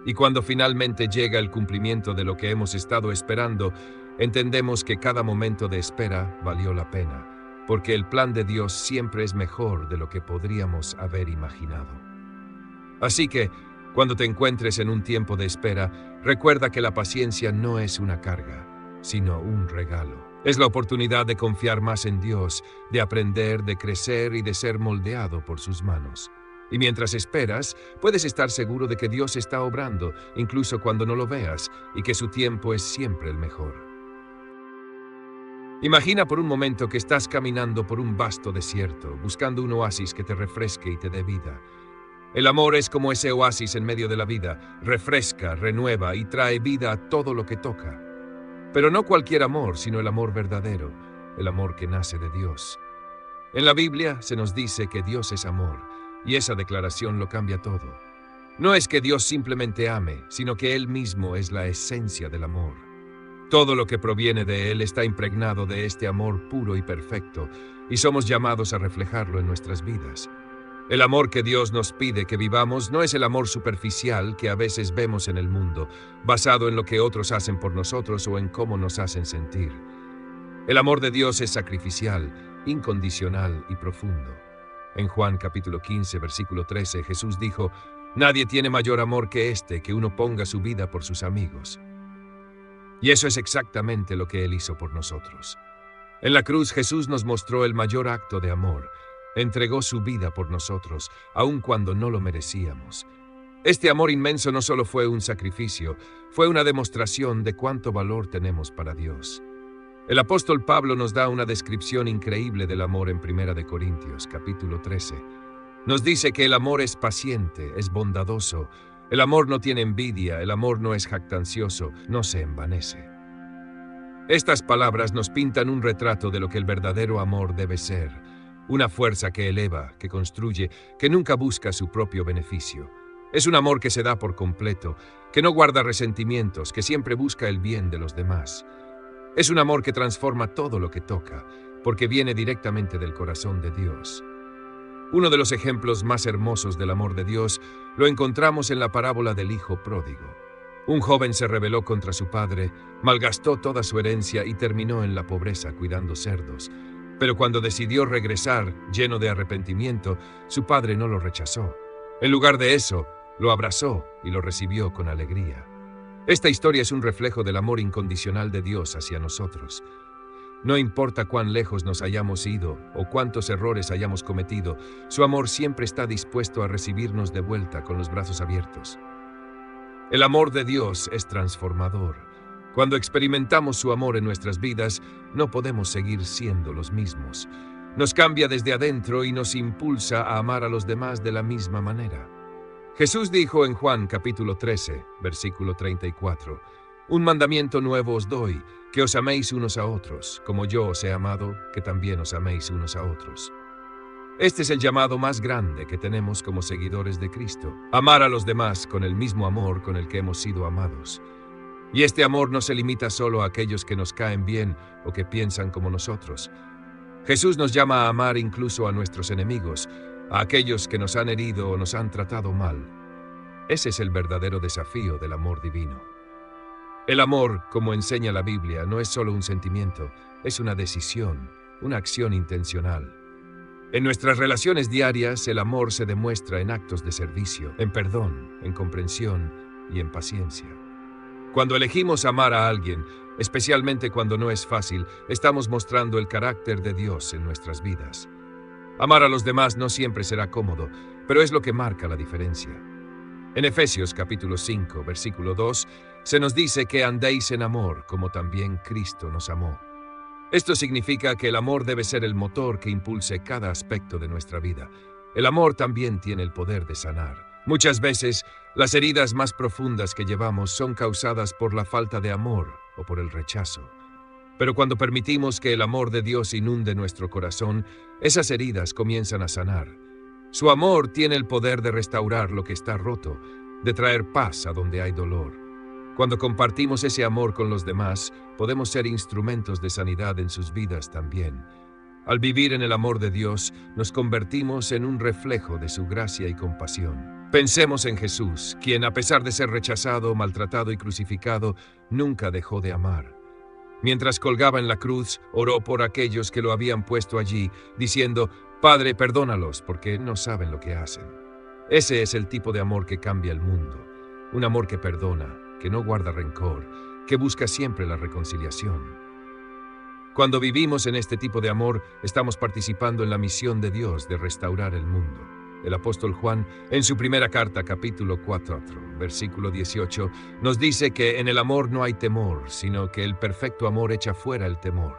Y cuando finalmente llega el cumplimiento de lo que hemos estado esperando, entendemos que cada momento de espera valió la pena, porque el plan de Dios siempre es mejor de lo que podríamos haber imaginado. Así que, cuando te encuentres en un tiempo de espera, recuerda que la paciencia no es una carga, sino un regalo. Es la oportunidad de confiar más en Dios, de aprender, de crecer y de ser moldeado por sus manos. Y mientras esperas, puedes estar seguro de que Dios está obrando, incluso cuando no lo veas, y que su tiempo es siempre el mejor. Imagina por un momento que estás caminando por un vasto desierto, buscando un oasis que te refresque y te dé vida. El amor es como ese oasis en medio de la vida, refresca, renueva y trae vida a todo lo que toca. Pero no cualquier amor, sino el amor verdadero, el amor que nace de Dios. En la Biblia se nos dice que Dios es amor, y esa declaración lo cambia todo. No es que Dios simplemente ame, sino que Él mismo es la esencia del amor. Todo lo que proviene de Él está impregnado de este amor puro y perfecto, y somos llamados a reflejarlo en nuestras vidas. El amor que Dios nos pide que vivamos no es el amor superficial que a veces vemos en el mundo, basado en lo que otros hacen por nosotros o en cómo nos hacen sentir. El amor de Dios es sacrificial, incondicional y profundo. En Juan capítulo 15, versículo 13, Jesús dijo: nadie tiene mayor amor que este, que uno ponga su vida por sus amigos. Y eso es exactamente lo que Él hizo por nosotros. En la cruz Jesús nos mostró el mayor acto de amor. Entregó su vida por nosotros, aun cuando no lo merecíamos. Este amor inmenso no solo fue un sacrificio, fue una demostración de cuánto valor tenemos para Dios. El apóstol Pablo nos da una descripción increíble del amor en 1 Corintios, capítulo 13. Nos dice que el amor es paciente, es bondadoso, el amor no tiene envidia, el amor no es jactancioso, no se envanece. Estas palabras nos pintan un retrato de lo que el verdadero amor debe ser. Una fuerza que eleva, que construye, que nunca busca su propio beneficio. Es un amor que se da por completo, que no guarda resentimientos, que siempre busca el bien de los demás. Es un amor que transforma todo lo que toca, porque viene directamente del corazón de Dios. Uno de los ejemplos más hermosos del amor de Dios lo encontramos en la parábola del hijo pródigo. Un joven se rebeló contra su padre, malgastó toda su herencia y terminó en la pobreza cuidando cerdos. Pero cuando decidió regresar, lleno de arrepentimiento, su padre no lo rechazó. En lugar de eso, lo abrazó y lo recibió con alegría. Esta historia es un reflejo del amor incondicional de Dios hacia nosotros. No importa cuán lejos nos hayamos ido o cuántos errores hayamos cometido, su amor siempre está dispuesto a recibirnos de vuelta con los brazos abiertos. El amor de Dios es transformador. Cuando experimentamos su amor en nuestras vidas, no podemos seguir siendo los mismos. Nos cambia desde adentro y nos impulsa a amar a los demás de la misma manera. Jesús dijo en Juan capítulo 13, versículo 34, «Un mandamiento nuevo os doy, que os améis unos a otros, como yo os he amado, que también os améis unos a otros». Este es el llamado más grande que tenemos como seguidores de Cristo, amar a los demás con el mismo amor con el que hemos sido amados. Y este amor no se limita solo a aquellos que nos caen bien o que piensan como nosotros. Jesús nos llama a amar incluso a nuestros enemigos, a aquellos que nos han herido o nos han tratado mal. Ese es el verdadero desafío del amor divino. El amor, como enseña la Biblia, no es solo un sentimiento, es una decisión, una acción intencional. En nuestras relaciones diarias, el amor se demuestra en actos de servicio, en perdón, en comprensión y en paciencia. Cuando elegimos amar a alguien, especialmente cuando no es fácil, estamos mostrando el carácter de Dios en nuestras vidas. Amar a los demás no siempre será cómodo, pero es lo que marca la diferencia. En Efesios capítulo 5, versículo 2, se nos dice que andéis en amor como también Cristo nos amó. Esto significa que el amor debe ser el motor que impulse cada aspecto de nuestra vida. El amor también tiene el poder de sanar. Muchas veces, las heridas más profundas que llevamos son causadas por la falta de amor o por el rechazo. Pero cuando permitimos que el amor de Dios inunde nuestro corazón, esas heridas comienzan a sanar. Su amor tiene el poder de restaurar lo que está roto, de traer paz a donde hay dolor. Cuando compartimos ese amor con los demás, podemos ser instrumentos de sanidad en sus vidas también. Al vivir en el amor de Dios, nos convertimos en un reflejo de su gracia y compasión. Pensemos en Jesús, quien, a pesar de ser rechazado, maltratado y crucificado, nunca dejó de amar. Mientras colgaba en la cruz, oró por aquellos que lo habían puesto allí, diciendo: «Padre, perdónalos, porque no saben lo que hacen». Ese es el tipo de amor que cambia el mundo. Un amor que perdona, que no guarda rencor, que busca siempre la reconciliación. Cuando vivimos en este tipo de amor, estamos participando en la misión de Dios de restaurar el mundo. El apóstol Juan, en su primera carta, capítulo 4, versículo 18, nos dice que en el amor no hay temor, sino que el perfecto amor echa fuera el temor.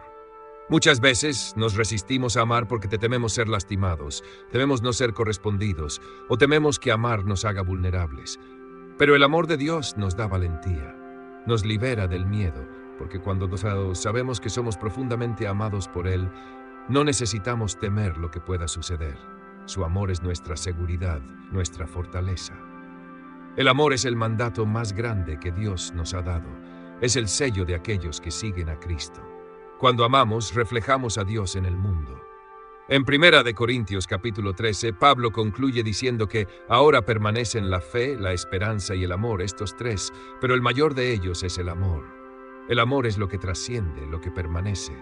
Muchas veces nos resistimos a amar porque tememos ser lastimados, tememos no ser correspondidos, o tememos que amar nos haga vulnerables. Pero el amor de Dios nos da valentía, nos libera del miedo, porque cuando sabemos que somos profundamente amados por Él, no necesitamos temer lo que pueda suceder. Su amor es nuestra seguridad, nuestra fortaleza. El amor es el mandato más grande que Dios nos ha dado. Es el sello de aquellos que siguen a Cristo. Cuando amamos, reflejamos a Dios en el mundo. En 1 Corintios capítulo 13, Pablo concluye diciendo que ahora permanecen la fe, la esperanza y el amor, estos tres, pero el mayor de ellos es el amor. El amor es lo que trasciende, lo que permanece.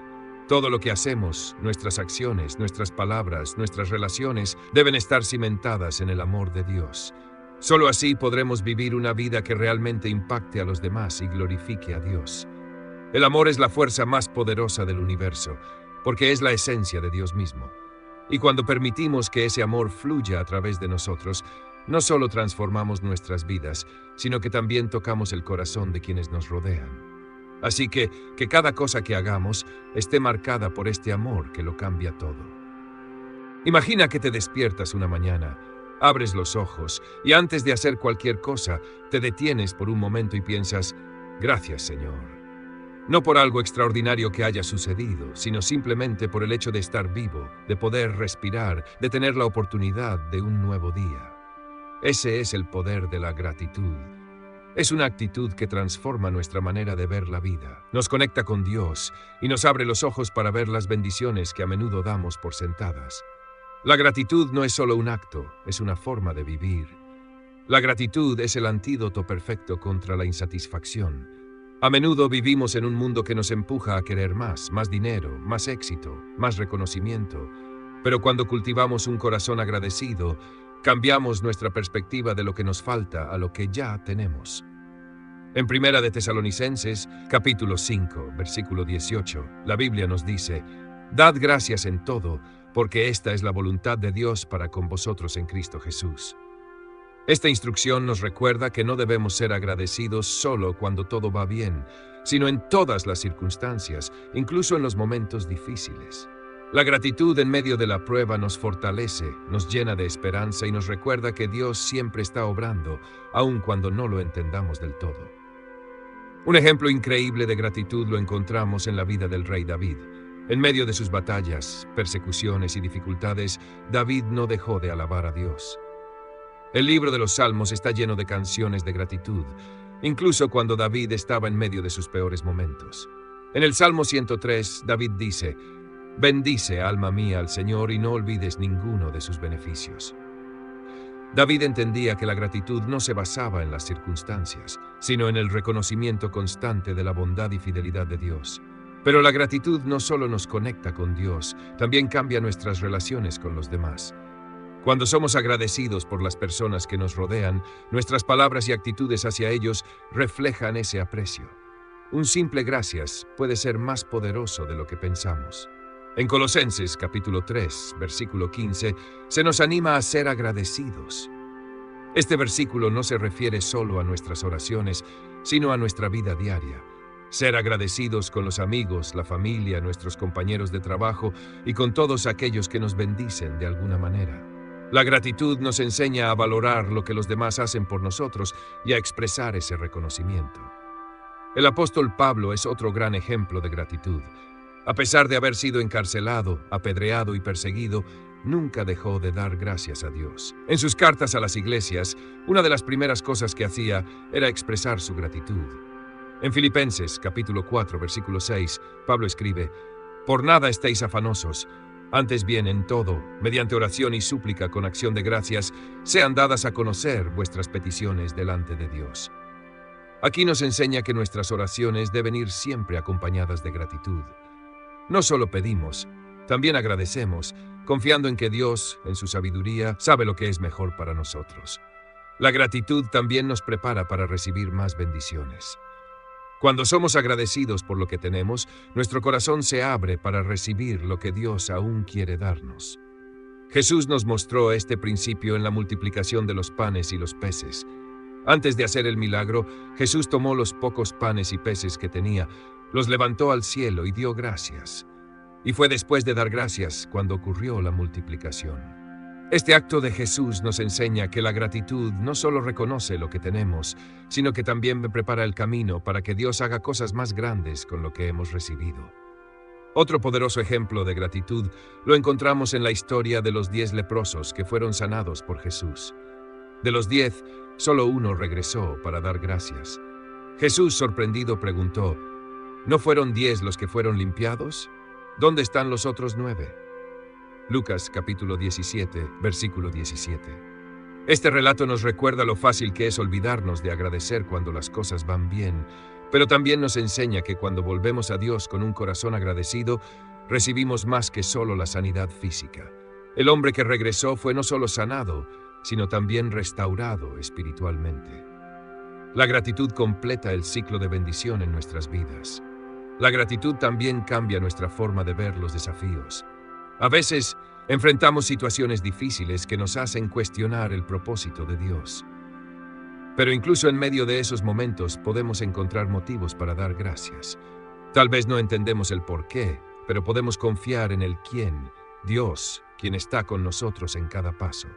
Todo lo que hacemos, nuestras acciones, nuestras palabras, nuestras relaciones, deben estar cimentadas en el amor de Dios. Solo así podremos vivir una vida que realmente impacte a los demás y glorifique a Dios. El amor es la fuerza más poderosa del universo, porque es la esencia de Dios mismo. Y cuando permitimos que ese amor fluya a través de nosotros, no solo transformamos nuestras vidas, sino que también tocamos el corazón de quienes nos rodean. Así que cada cosa que hagamos esté marcada por este amor que lo cambia todo. Imagina que te despiertas una mañana, abres los ojos y antes de hacer cualquier cosa, te detienes por un momento y piensas: «Gracias, Señor». No por algo extraordinario que haya sucedido, sino simplemente por el hecho de estar vivo, de poder respirar, de tener la oportunidad de un nuevo día. Ese es el poder de la gratitud. Es una actitud que transforma nuestra manera de ver la vida, nos conecta con Dios y nos abre los ojos para ver las bendiciones que a menudo damos por sentadas. La gratitud no es solo un acto, es una forma de vivir. La gratitud es el antídoto perfecto contra la insatisfacción. A menudo vivimos en un mundo que nos empuja a querer más dinero, más éxito, más reconocimiento. Pero cuando cultivamos un corazón agradecido, cambiamos nuestra perspectiva de lo que nos falta a lo que ya tenemos. En 1 de Tesalonicenses, capítulo 5, versículo 18, la Biblia nos dice: «Dad gracias en todo, porque esta es la voluntad de Dios para con vosotros en Cristo Jesús». Esta instrucción nos recuerda que no debemos ser agradecidos solo cuando todo va bien, sino en todas las circunstancias, incluso en los momentos difíciles. La gratitud en medio de la prueba nos fortalece, nos llena de esperanza y nos recuerda que Dios siempre está obrando, aun cuando no lo entendamos del todo. Un ejemplo increíble de gratitud lo encontramos en la vida del rey David. En medio de sus batallas, persecuciones y dificultades, David no dejó de alabar a Dios. El libro de los Salmos está lleno de canciones de gratitud, incluso cuando David estaba en medio de sus peores momentos. En el Salmo 103, David dice: «Bendice, alma mía, al Señor y no olvides ninguno de sus beneficios». David entendía que la gratitud no se basaba en las circunstancias, sino en el reconocimiento constante de la bondad y fidelidad de Dios. Pero la gratitud no solo nos conecta con Dios, también cambia nuestras relaciones con los demás. Cuando somos agradecidos por las personas que nos rodean, nuestras palabras y actitudes hacia ellos reflejan ese aprecio. Un simple gracias puede ser más poderoso de lo que pensamos. En Colosenses capítulo 3, versículo 15, se nos anima a ser agradecidos. Este versículo no se refiere solo a nuestras oraciones, sino a nuestra vida diaria. Ser agradecidos con los amigos, la familia, nuestros compañeros de trabajo y con todos aquellos que nos bendicen de alguna manera. La gratitud nos enseña a valorar lo que los demás hacen por nosotros y a expresar ese reconocimiento. El apóstol Pablo es otro gran ejemplo de gratitud. A pesar de haber sido encarcelado, apedreado y perseguido, nunca dejó de dar gracias a Dios. En sus cartas a las iglesias, una de las primeras cosas que hacía era expresar su gratitud. En Filipenses, capítulo 4, versículo 6, Pablo escribe: «Por nada estéis afanosos, antes bien en todo, mediante oración y súplica con acción de gracias, sean dadas a conocer vuestras peticiones delante de Dios». Aquí nos enseña que nuestras oraciones deben ir siempre acompañadas de gratitud. No solo pedimos, también agradecemos, confiando en que Dios, en su sabiduría, sabe lo que es mejor para nosotros. La gratitud también nos prepara para recibir más bendiciones. Cuando somos agradecidos por lo que tenemos, nuestro corazón se abre para recibir lo que Dios aún quiere darnos. Jesús nos mostró este principio en la multiplicación de los panes y los peces. Antes de hacer el milagro, Jesús tomó los pocos panes y peces que tenía, los levantó al cielo y dio gracias. Y fue después de dar gracias cuando ocurrió la multiplicación. Este acto de Jesús nos enseña que la gratitud no solo reconoce lo que tenemos, sino que también prepara el camino para que Dios haga cosas más grandes con lo que hemos recibido. Otro poderoso ejemplo de gratitud lo encontramos en la historia de los 10 leprosos que fueron sanados por Jesús. De los 10, solo uno regresó para dar gracias. Jesús, sorprendido, preguntó: ¿No fueron 10 los que fueron limpiados? ¿Dónde están los otros 9? Lucas capítulo 17, versículo 17. Este relato nos recuerda lo fácil que es olvidarnos de agradecer cuando las cosas van bien, pero también nos enseña que cuando volvemos a Dios con un corazón agradecido, recibimos más que solo la sanidad física. El hombre que regresó fue no solo sanado, sino también restaurado espiritualmente. La gratitud completa el ciclo de bendición en nuestras vidas. La gratitud también cambia nuestra forma de ver los desafíos. A veces, enfrentamos situaciones difíciles que nos hacen cuestionar el propósito de Dios. Pero incluso en medio de esos momentos podemos encontrar motivos para dar gracias. Tal vez no entendemos el por qué, pero podemos confiar en el quién, Dios, quien está con nosotros en cada paso.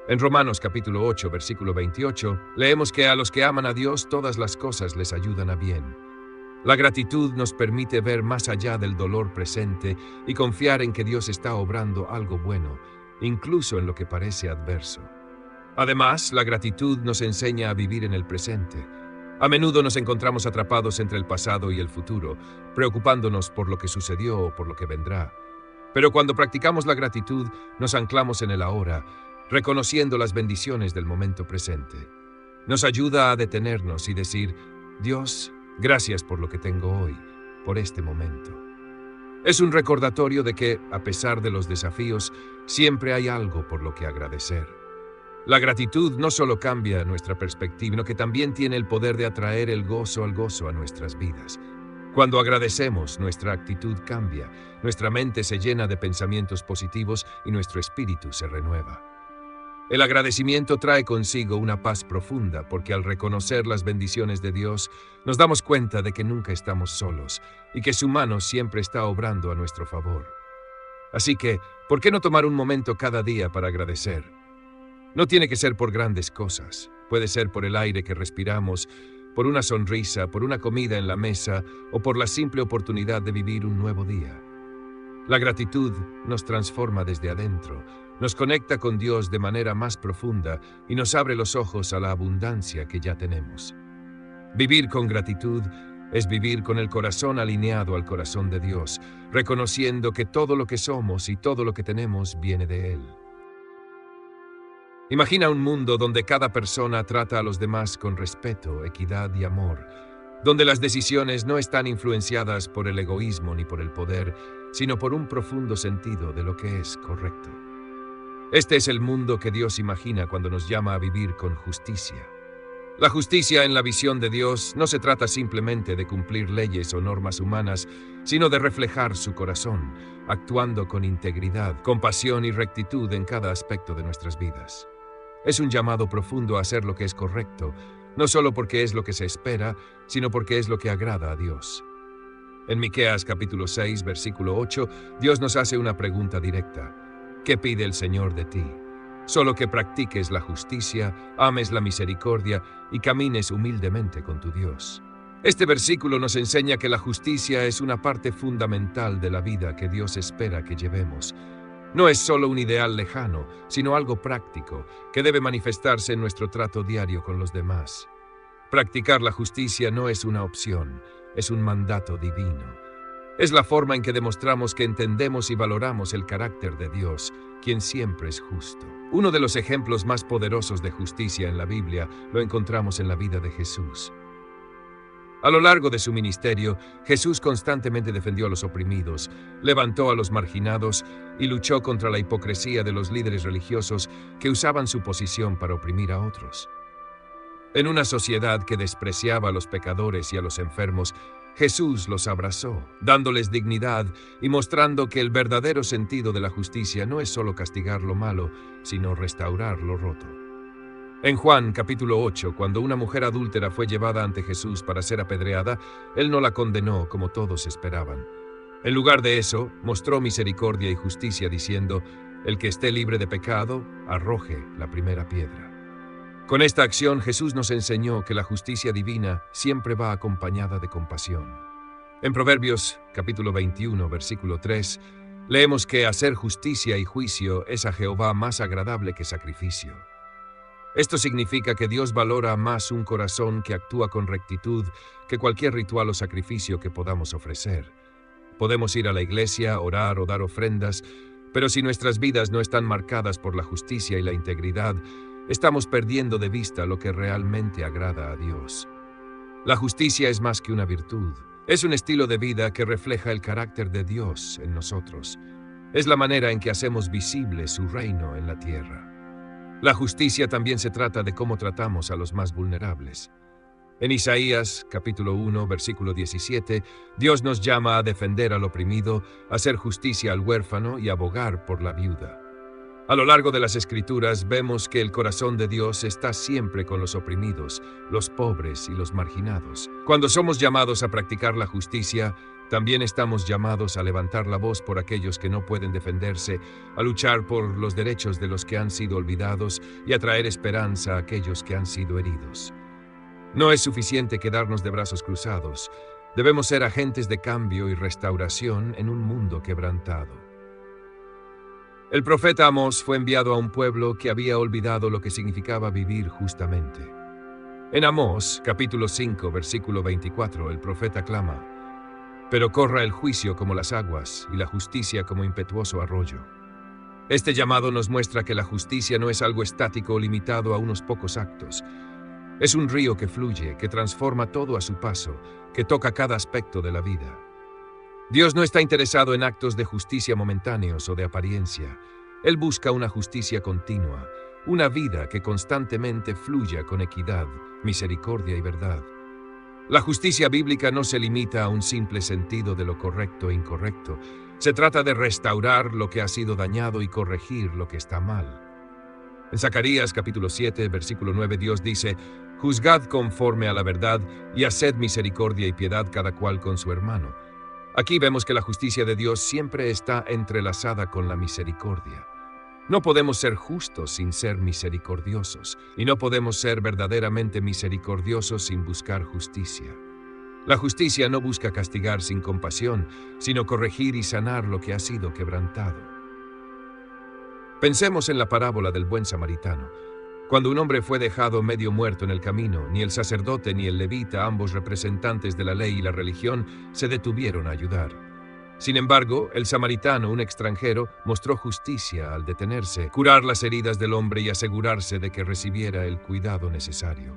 En Romanos capítulo 8, versículo 28, leemos que a los que aman a Dios todas las cosas les ayudan a bien. La gratitud nos permite ver más allá del dolor presente y confiar en que Dios está obrando algo bueno, incluso en lo que parece adverso. Además, la gratitud nos enseña a vivir en el presente. A menudo nos encontramos atrapados entre el pasado y el futuro, preocupándonos por lo que sucedió o por lo que vendrá. Pero cuando practicamos la gratitud, nos anclamos en el ahora, reconociendo las bendiciones del momento presente. Nos ayuda a detenernos y decir: Dios, gracias por lo que tengo hoy, por este momento. Es un recordatorio de que, a pesar de los desafíos, siempre hay algo por lo que agradecer. La gratitud no solo cambia nuestra perspectiva, sino que también tiene el poder de atraer el gozo a nuestras vidas. Cuando agradecemos, nuestra actitud cambia, nuestra mente se llena de pensamientos positivos y nuestro espíritu se renueva. El agradecimiento trae consigo una paz profunda porque al reconocer las bendiciones de Dios, nos damos cuenta de que nunca estamos solos y que su mano siempre está obrando a nuestro favor. Así que, ¿por qué no tomar un momento cada día para agradecer? No tiene que ser por grandes cosas. Puede ser por el aire que respiramos, por una sonrisa, por una comida en la mesa o por la simple oportunidad de vivir un nuevo día. La gratitud nos transforma desde adentro, nos conecta con Dios de manera más profunda y nos abre los ojos a la abundancia que ya tenemos. Vivir con gratitud es vivir con el corazón alineado al corazón de Dios, reconociendo que todo lo que somos y todo lo que tenemos viene de Él. Imagina un mundo donde cada persona trata a los demás con respeto, equidad y amor, donde las decisiones no están influenciadas por el egoísmo ni por el poder, sino por un profundo sentido de lo que es correcto. Este es el mundo que Dios imagina cuando nos llama a vivir con justicia. La justicia en la visión de Dios no se trata simplemente de cumplir leyes o normas humanas, sino de reflejar su corazón, actuando con integridad, compasión y rectitud en cada aspecto de nuestras vidas. Es un llamado profundo a hacer lo que es correcto, no solo porque es lo que se espera, sino porque es lo que agrada a Dios. En Miqueas capítulo 6, versículo 8, Dios nos hace una pregunta directa. ¿Qué pide el Señor de ti? Solo que practiques la justicia, ames la misericordia y camines humildemente con tu Dios. Este versículo nos enseña que la justicia es una parte fundamental de la vida que Dios espera que llevemos. No es solo un ideal lejano, sino algo práctico, que debe manifestarse en nuestro trato diario con los demás. Practicar la justicia no es una opción, es un mandato divino. Es la forma en que demostramos que entendemos y valoramos el carácter de Dios, quien siempre es justo. Uno de los ejemplos más poderosos de justicia en la Biblia lo encontramos en la vida de Jesús. A lo largo de su ministerio, Jesús constantemente defendió a los oprimidos, levantó a los marginados y luchó contra la hipocresía de los líderes religiosos que usaban su posición para oprimir a otros. En una sociedad que despreciaba a los pecadores y a los enfermos, Jesús los abrazó, dándoles dignidad y mostrando que el verdadero sentido de la justicia no es solo castigar lo malo, sino restaurar lo roto. En Juan capítulo 8, cuando una mujer adúltera fue llevada ante Jesús para ser apedreada, Él no la condenó como todos esperaban. En lugar de eso, mostró misericordia y justicia diciendo, el que esté libre de pecado, arroje la primera piedra. Con esta acción Jesús nos enseñó que la justicia divina siempre va acompañada de compasión. En Proverbios capítulo 21, versículo 3, leemos que hacer justicia y juicio es a Jehová más agradable que sacrificio. Esto significa que Dios valora más un corazón que actúa con rectitud que cualquier ritual o sacrificio que podamos ofrecer. Podemos ir a la iglesia, orar o dar ofrendas, pero si nuestras vidas no están marcadas por la justicia y la integridad, estamos perdiendo de vista lo que realmente agrada a Dios. La justicia es más que una virtud. Es un estilo de vida que refleja el carácter de Dios en nosotros. Es la manera en que hacemos visible su reino en la tierra. La justicia también se trata de cómo tratamos a los más vulnerables. En Isaías, capítulo 1, versículo 17, Dios nos llama a defender al oprimido, a hacer justicia al huérfano y a abogar por la viuda. A lo largo de las Escrituras vemos que el corazón de Dios está siempre con los oprimidos, los pobres y los marginados. Cuando somos llamados a practicar la justicia, también estamos llamados a levantar la voz por aquellos que no pueden defenderse, a luchar por los derechos de los que han sido olvidados y a traer esperanza a aquellos que han sido heridos. No es suficiente quedarnos de brazos cruzados. Debemos ser agentes de cambio y restauración en un mundo quebrantado. El profeta Amós fue enviado a un pueblo que había olvidado lo que significaba vivir justamente. En Amós, capítulo 5, versículo 24, el profeta clama, pero corra el juicio como las aguas y la justicia como impetuoso arroyo. Este llamado nos muestra que la justicia no es algo estático o limitado a unos pocos actos. Es un río que fluye, que transforma todo a su paso, que toca cada aspecto de la vida. Dios no está interesado en actos de justicia momentáneos o de apariencia. Él busca una justicia continua, una vida que constantemente fluya con equidad, misericordia y verdad. La justicia bíblica no se limita a un simple sentido de lo correcto e incorrecto. Se trata de restaurar lo que ha sido dañado y corregir lo que está mal. En Zacarías capítulo 7, versículo 9, Dios dice, «Juzgad conforme a la verdad y haced misericordia y piedad cada cual con su hermano». Aquí vemos que la justicia de Dios siempre está entrelazada con la misericordia. No podemos ser justos sin ser misericordiosos, y no podemos ser verdaderamente misericordiosos sin buscar justicia. La justicia no busca castigar sin compasión, sino corregir y sanar lo que ha sido quebrantado. Pensemos en la parábola del buen samaritano. Cuando un hombre fue dejado medio muerto en el camino, ni el sacerdote ni el levita, ambos representantes de la ley y la religión, se detuvieron a ayudar. Sin embargo, el samaritano, un extranjero, mostró justicia al detenerse, curar las heridas del hombre y asegurarse de que recibiera el cuidado necesario.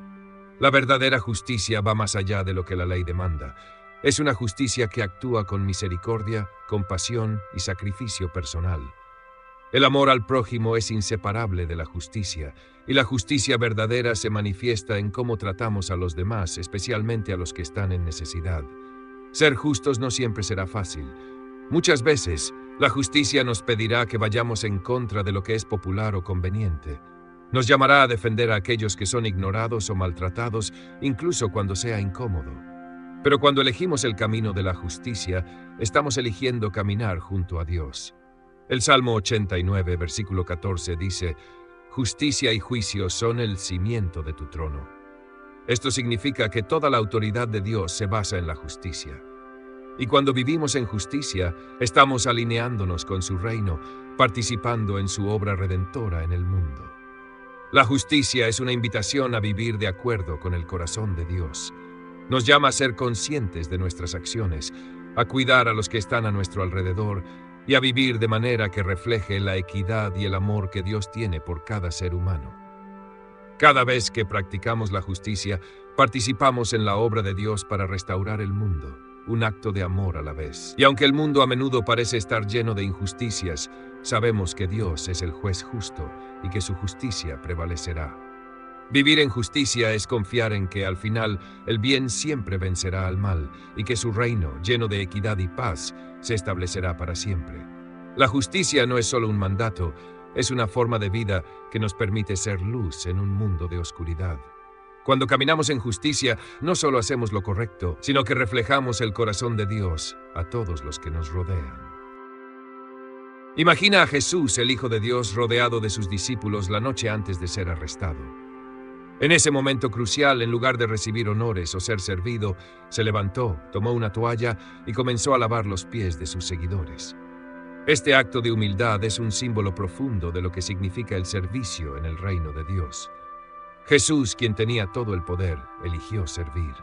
La verdadera justicia va más allá de lo que la ley demanda. Es una justicia que actúa con misericordia, compasión y sacrificio personal. El amor al prójimo es inseparable de la justicia, y la justicia verdadera se manifiesta en cómo tratamos a los demás, especialmente a los que están en necesidad. Ser justos no siempre será fácil. Muchas veces, la justicia nos pedirá que vayamos en contra de lo que es popular o conveniente. Nos llamará a defender a aquellos que son ignorados o maltratados, incluso cuando sea incómodo. Pero cuando elegimos el camino de la justicia, estamos eligiendo caminar junto a Dios. El Salmo 89, versículo 14 dice: «Justicia y juicio son el cimiento de tu trono». Esto significa que toda la autoridad de Dios se basa en la justicia. Y cuando vivimos en justicia, estamos alineándonos con su reino, participando en su obra redentora en el mundo. La justicia es una invitación a vivir de acuerdo con el corazón de Dios. Nos llama a ser conscientes de nuestras acciones, a cuidar a los que están a nuestro alrededor y a vivir de manera que refleje la equidad y el amor que Dios tiene por cada ser humano. Cada vez que practicamos la justicia, participamos en la obra de Dios para restaurar el mundo, un acto de amor a la vez. Y aunque el mundo a menudo parece estar lleno de injusticias, sabemos que Dios es el juez justo y que su justicia prevalecerá. Vivir en justicia es confiar en que al final el bien siempre vencerá al mal y que su reino, lleno de equidad y paz, se establecerá para siempre. La justicia no es solo un mandato, es una forma de vida que nos permite ser luz en un mundo de oscuridad. Cuando caminamos en justicia, no solo hacemos lo correcto, sino que reflejamos el corazón de Dios a todos los que nos rodean. Imagina a Jesús, el Hijo de Dios, rodeado de sus discípulos la noche antes de ser arrestado. En ese momento crucial, en lugar de recibir honores o ser servido, se levantó, tomó una toalla y comenzó a lavar los pies de sus seguidores. Este acto de humildad es un símbolo profundo de lo que significa el servicio en el reino de Dios. Jesús, quien tenía todo el poder, eligió servir.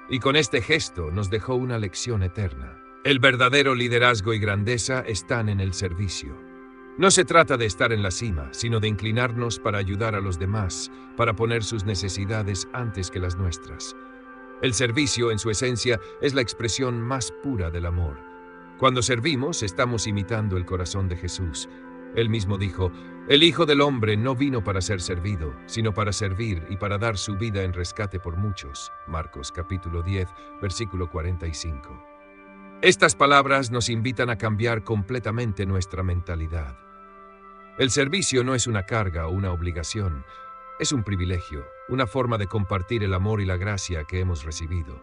Y con este gesto nos dejó una lección eterna. El verdadero liderazgo y grandeza están en el servicio. No se trata de estar en la cima, sino de inclinarnos para ayudar a los demás, para poner sus necesidades antes que las nuestras. El servicio, en su esencia, es la expresión más pura del amor. Cuando servimos, estamos imitando el corazón de Jesús. Él mismo dijo: «El Hijo del Hombre no vino para ser servido, sino para servir y para dar su vida en rescate por muchos». Marcos capítulo 10, versículo 45. Estas palabras nos invitan a cambiar completamente nuestra mentalidad. El servicio no es una carga o una obligación, es un privilegio, una forma de compartir el amor y la gracia que hemos recibido.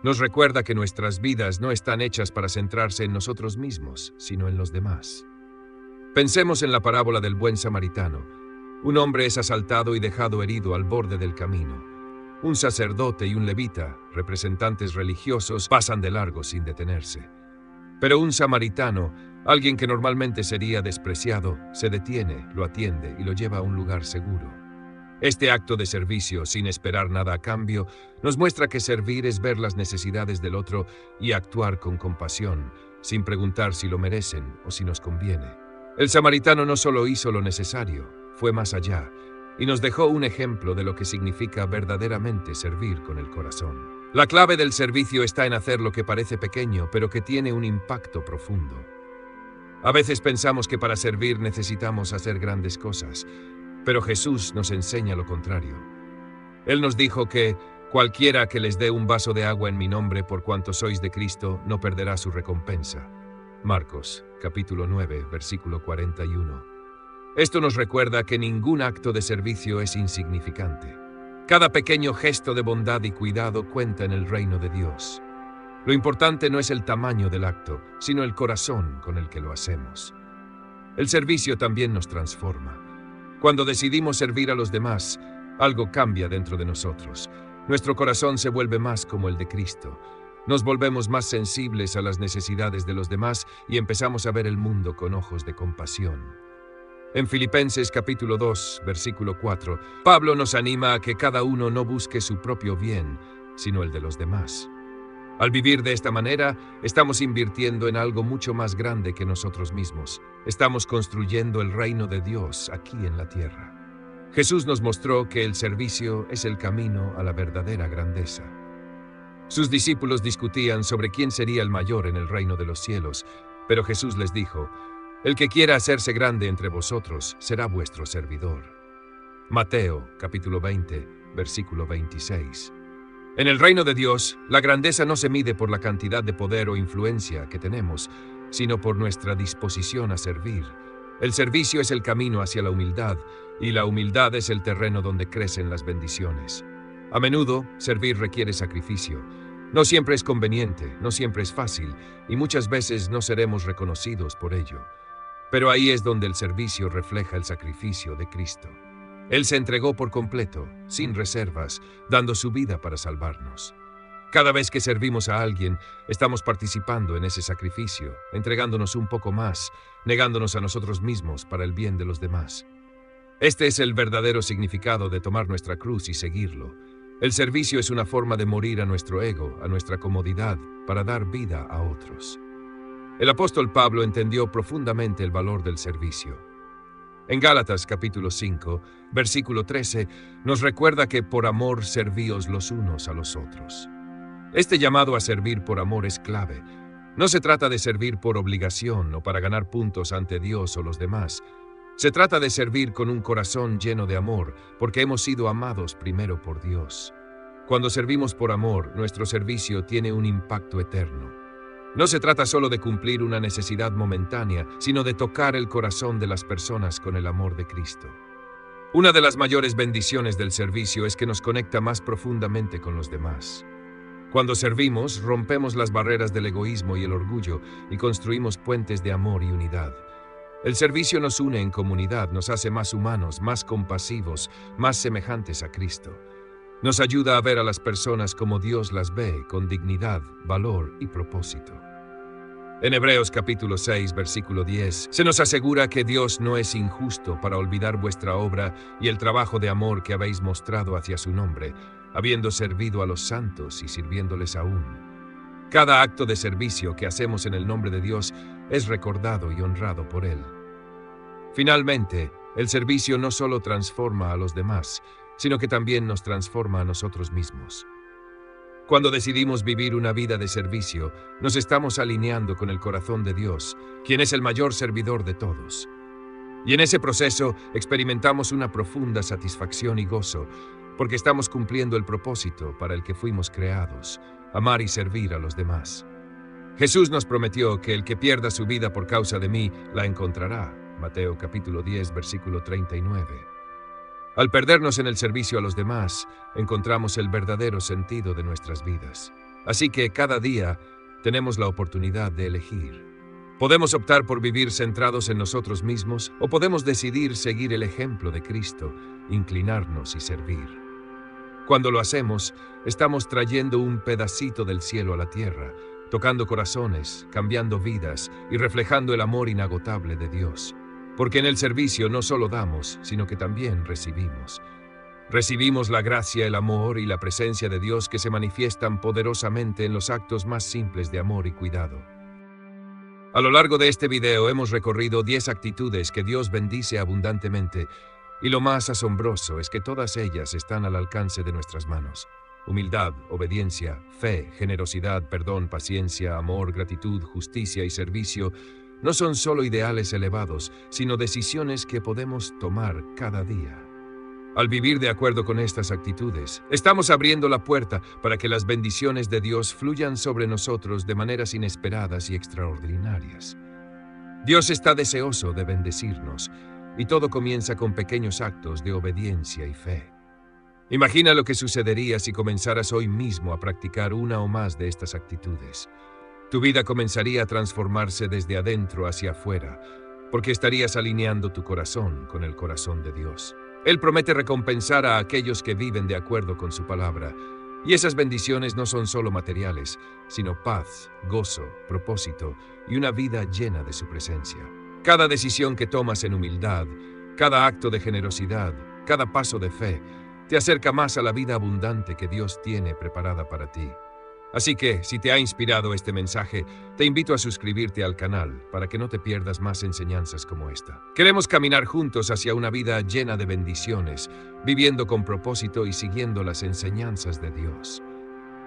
Nos recuerda que nuestras vidas no están hechas para centrarse en nosotros mismos, sino en los demás. Pensemos en la parábola del buen samaritano. Un hombre es asaltado y dejado herido al borde del camino. Un sacerdote y un levita, representantes religiosos, pasan de largo sin detenerse. Pero un samaritano, alguien que normalmente sería despreciado, se detiene, lo atiende y lo lleva a un lugar seguro. Este acto de servicio, sin esperar nada a cambio, nos muestra que servir es ver las necesidades del otro y actuar con compasión, sin preguntar si lo merecen o si nos conviene. El samaritano no solo hizo lo necesario, fue más allá, y nos dejó un ejemplo de lo que significa verdaderamente servir con el corazón. La clave del servicio está en hacer lo que parece pequeño, pero que tiene un impacto profundo. A veces pensamos que para servir necesitamos hacer grandes cosas, pero Jesús nos enseña lo contrario. Él nos dijo que cualquiera que les dé un vaso de agua en mi nombre por cuanto sois de Cristo, no perderá su recompensa. Marcos, capítulo 9, versículo 41. Esto nos recuerda que ningún acto de servicio es insignificante. Cada pequeño gesto de bondad y cuidado cuenta en el reino de Dios. Lo importante no es el tamaño del acto, sino el corazón con el que lo hacemos. El servicio también nos transforma. Cuando decidimos servir a los demás, algo cambia dentro de nosotros. Nuestro corazón se vuelve más como el de Cristo. Nos volvemos más sensibles a las necesidades de los demás y empezamos a ver el mundo con ojos de compasión. En Filipenses capítulo 2, versículo 4, Pablo nos anima a que cada uno no busque su propio bien, sino el de los demás. Al vivir de esta manera, estamos invirtiendo en algo mucho más grande que nosotros mismos. Estamos construyendo el reino de Dios aquí en la tierra. Jesús nos mostró que el servicio es el camino a la verdadera grandeza. Sus discípulos discutían sobre quién sería el mayor en el reino de los cielos, pero Jesús les dijo: «El que quiera hacerse grande entre vosotros será vuestro servidor». Mateo, capítulo 20, versículo 26. En el reino de Dios, la grandeza no se mide por la cantidad de poder o influencia que tenemos, sino por nuestra disposición a servir. El servicio es el camino hacia la humildad, y la humildad es el terreno donde crecen las bendiciones. A menudo, servir requiere sacrificio. No siempre es conveniente, no siempre es fácil, y muchas veces no seremos reconocidos por ello. Pero ahí es donde el servicio refleja el sacrificio de Cristo. Él se entregó por completo, sin reservas, dando su vida para salvarnos. Cada vez que servimos a alguien, estamos participando en ese sacrificio, entregándonos un poco más, negándonos a nosotros mismos para el bien de los demás. Este es el verdadero significado de tomar nuestra cruz y seguirlo. El servicio es una forma de morir a nuestro ego, a nuestra comodidad, para dar vida a otros. El apóstol Pablo entendió profundamente el valor del servicio. En Gálatas capítulo 5, versículo 13, nos recuerda que por amor servíos los unos a los otros. Este llamado a servir por amor es clave. No se trata de servir por obligación o para ganar puntos ante Dios o los demás. Se trata de servir con un corazón lleno de amor, porque hemos sido amados primero por Dios. Cuando servimos por amor, nuestro servicio tiene un impacto eterno. No se trata solo de cumplir una necesidad momentánea, sino de tocar el corazón de las personas con el amor de Cristo. Una de las mayores bendiciones del servicio es que nos conecta más profundamente con los demás. Cuando servimos, rompemos las barreras del egoísmo y el orgullo y construimos puentes de amor y unidad. El servicio nos une en comunidad, nos hace más humanos, más compasivos, más semejantes a Cristo. Nos ayuda a ver a las personas como Dios las ve, con dignidad, valor y propósito. En Hebreos capítulo 6, versículo 10, se nos asegura que Dios no es injusto para olvidar vuestra obra y el trabajo de amor que habéis mostrado hacia su nombre, habiendo servido a los santos y sirviéndoles aún. Cada acto de servicio que hacemos en el nombre de Dios es recordado y honrado por Él. Finalmente, el servicio no solo transforma a los demás, sino que también nos transforma a nosotros mismos. Cuando decidimos vivir una vida de servicio, nos estamos alineando con el corazón de Dios, quien es el mayor servidor de todos. Y en ese proceso experimentamos una profunda satisfacción y gozo, porque estamos cumpliendo el propósito para el que fuimos creados, amar y servir a los demás. Jesús nos prometió que el que pierda su vida por causa de mí, la encontrará. Mateo capítulo 10, versículo 39. Al perdernos en el servicio a los demás, encontramos el verdadero sentido de nuestras vidas. Así que cada día tenemos la oportunidad de elegir. Podemos optar por vivir centrados en nosotros mismos o podemos decidir seguir el ejemplo de Cristo, inclinarnos y servir. Cuando lo hacemos, estamos trayendo un pedacito del cielo a la tierra, tocando corazones, cambiando vidas y reflejando el amor inagotable de Dios. Porque en el servicio no solo damos, sino que también recibimos. Recibimos la gracia, el amor y la presencia de Dios que se manifiestan poderosamente en los actos más simples de amor y cuidado. A lo largo de este video hemos recorrido 10 actitudes que Dios bendice abundantemente, y lo más asombroso es que todas ellas están al alcance de nuestras manos. Humildad, obediencia, fe, generosidad, perdón, paciencia, amor, gratitud, justicia y servicio no son solo ideales elevados, sino decisiones que podemos tomar cada día. Al vivir de acuerdo con estas actitudes, estamos abriendo la puerta para que las bendiciones de Dios fluyan sobre nosotros de maneras inesperadas y extraordinarias. Dios está deseoso de bendecirnos, y todo comienza con pequeños actos de obediencia y fe. Imagina lo que sucedería si comenzaras hoy mismo a practicar una o más de estas actitudes. Tu vida comenzaría a transformarse desde adentro hacia afuera, porque estarías alineando tu corazón con el corazón de Dios. Él promete recompensar a aquellos que viven de acuerdo con su palabra, y esas bendiciones no son solo materiales, sino paz, gozo, propósito y una vida llena de su presencia. Cada decisión que tomas en humildad, cada acto de generosidad, cada paso de fe, te acerca más a la vida abundante que Dios tiene preparada para ti. Así que, si te ha inspirado este mensaje, te invito a suscribirte al canal para que no te pierdas más enseñanzas como esta. Queremos caminar juntos hacia una vida llena de bendiciones, viviendo con propósito y siguiendo las enseñanzas de Dios.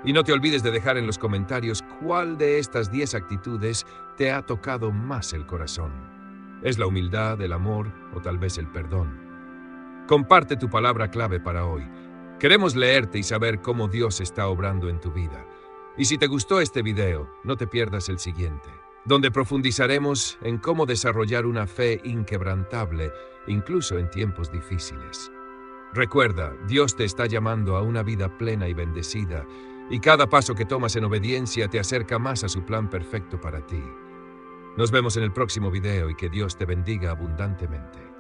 Y no te olvides de dejar en los comentarios cuál de estas 10 actitudes te ha tocado más el corazón. ¿Es la humildad, el amor o tal vez el perdón? Comparte tu palabra clave para hoy. Queremos leerte y saber cómo Dios está obrando en tu vida. Y si te gustó este video, no te pierdas el siguiente. donde profundizaremos en cómo desarrollar una fe inquebrantable, incluso en tiempos difíciles. Recuerda, Dios te está llamando a una vida plena y bendecida, y cada paso que tomas en obediencia te acerca más a su plan perfecto para ti. Nos vemos en el próximo video y que Dios te bendiga abundantemente.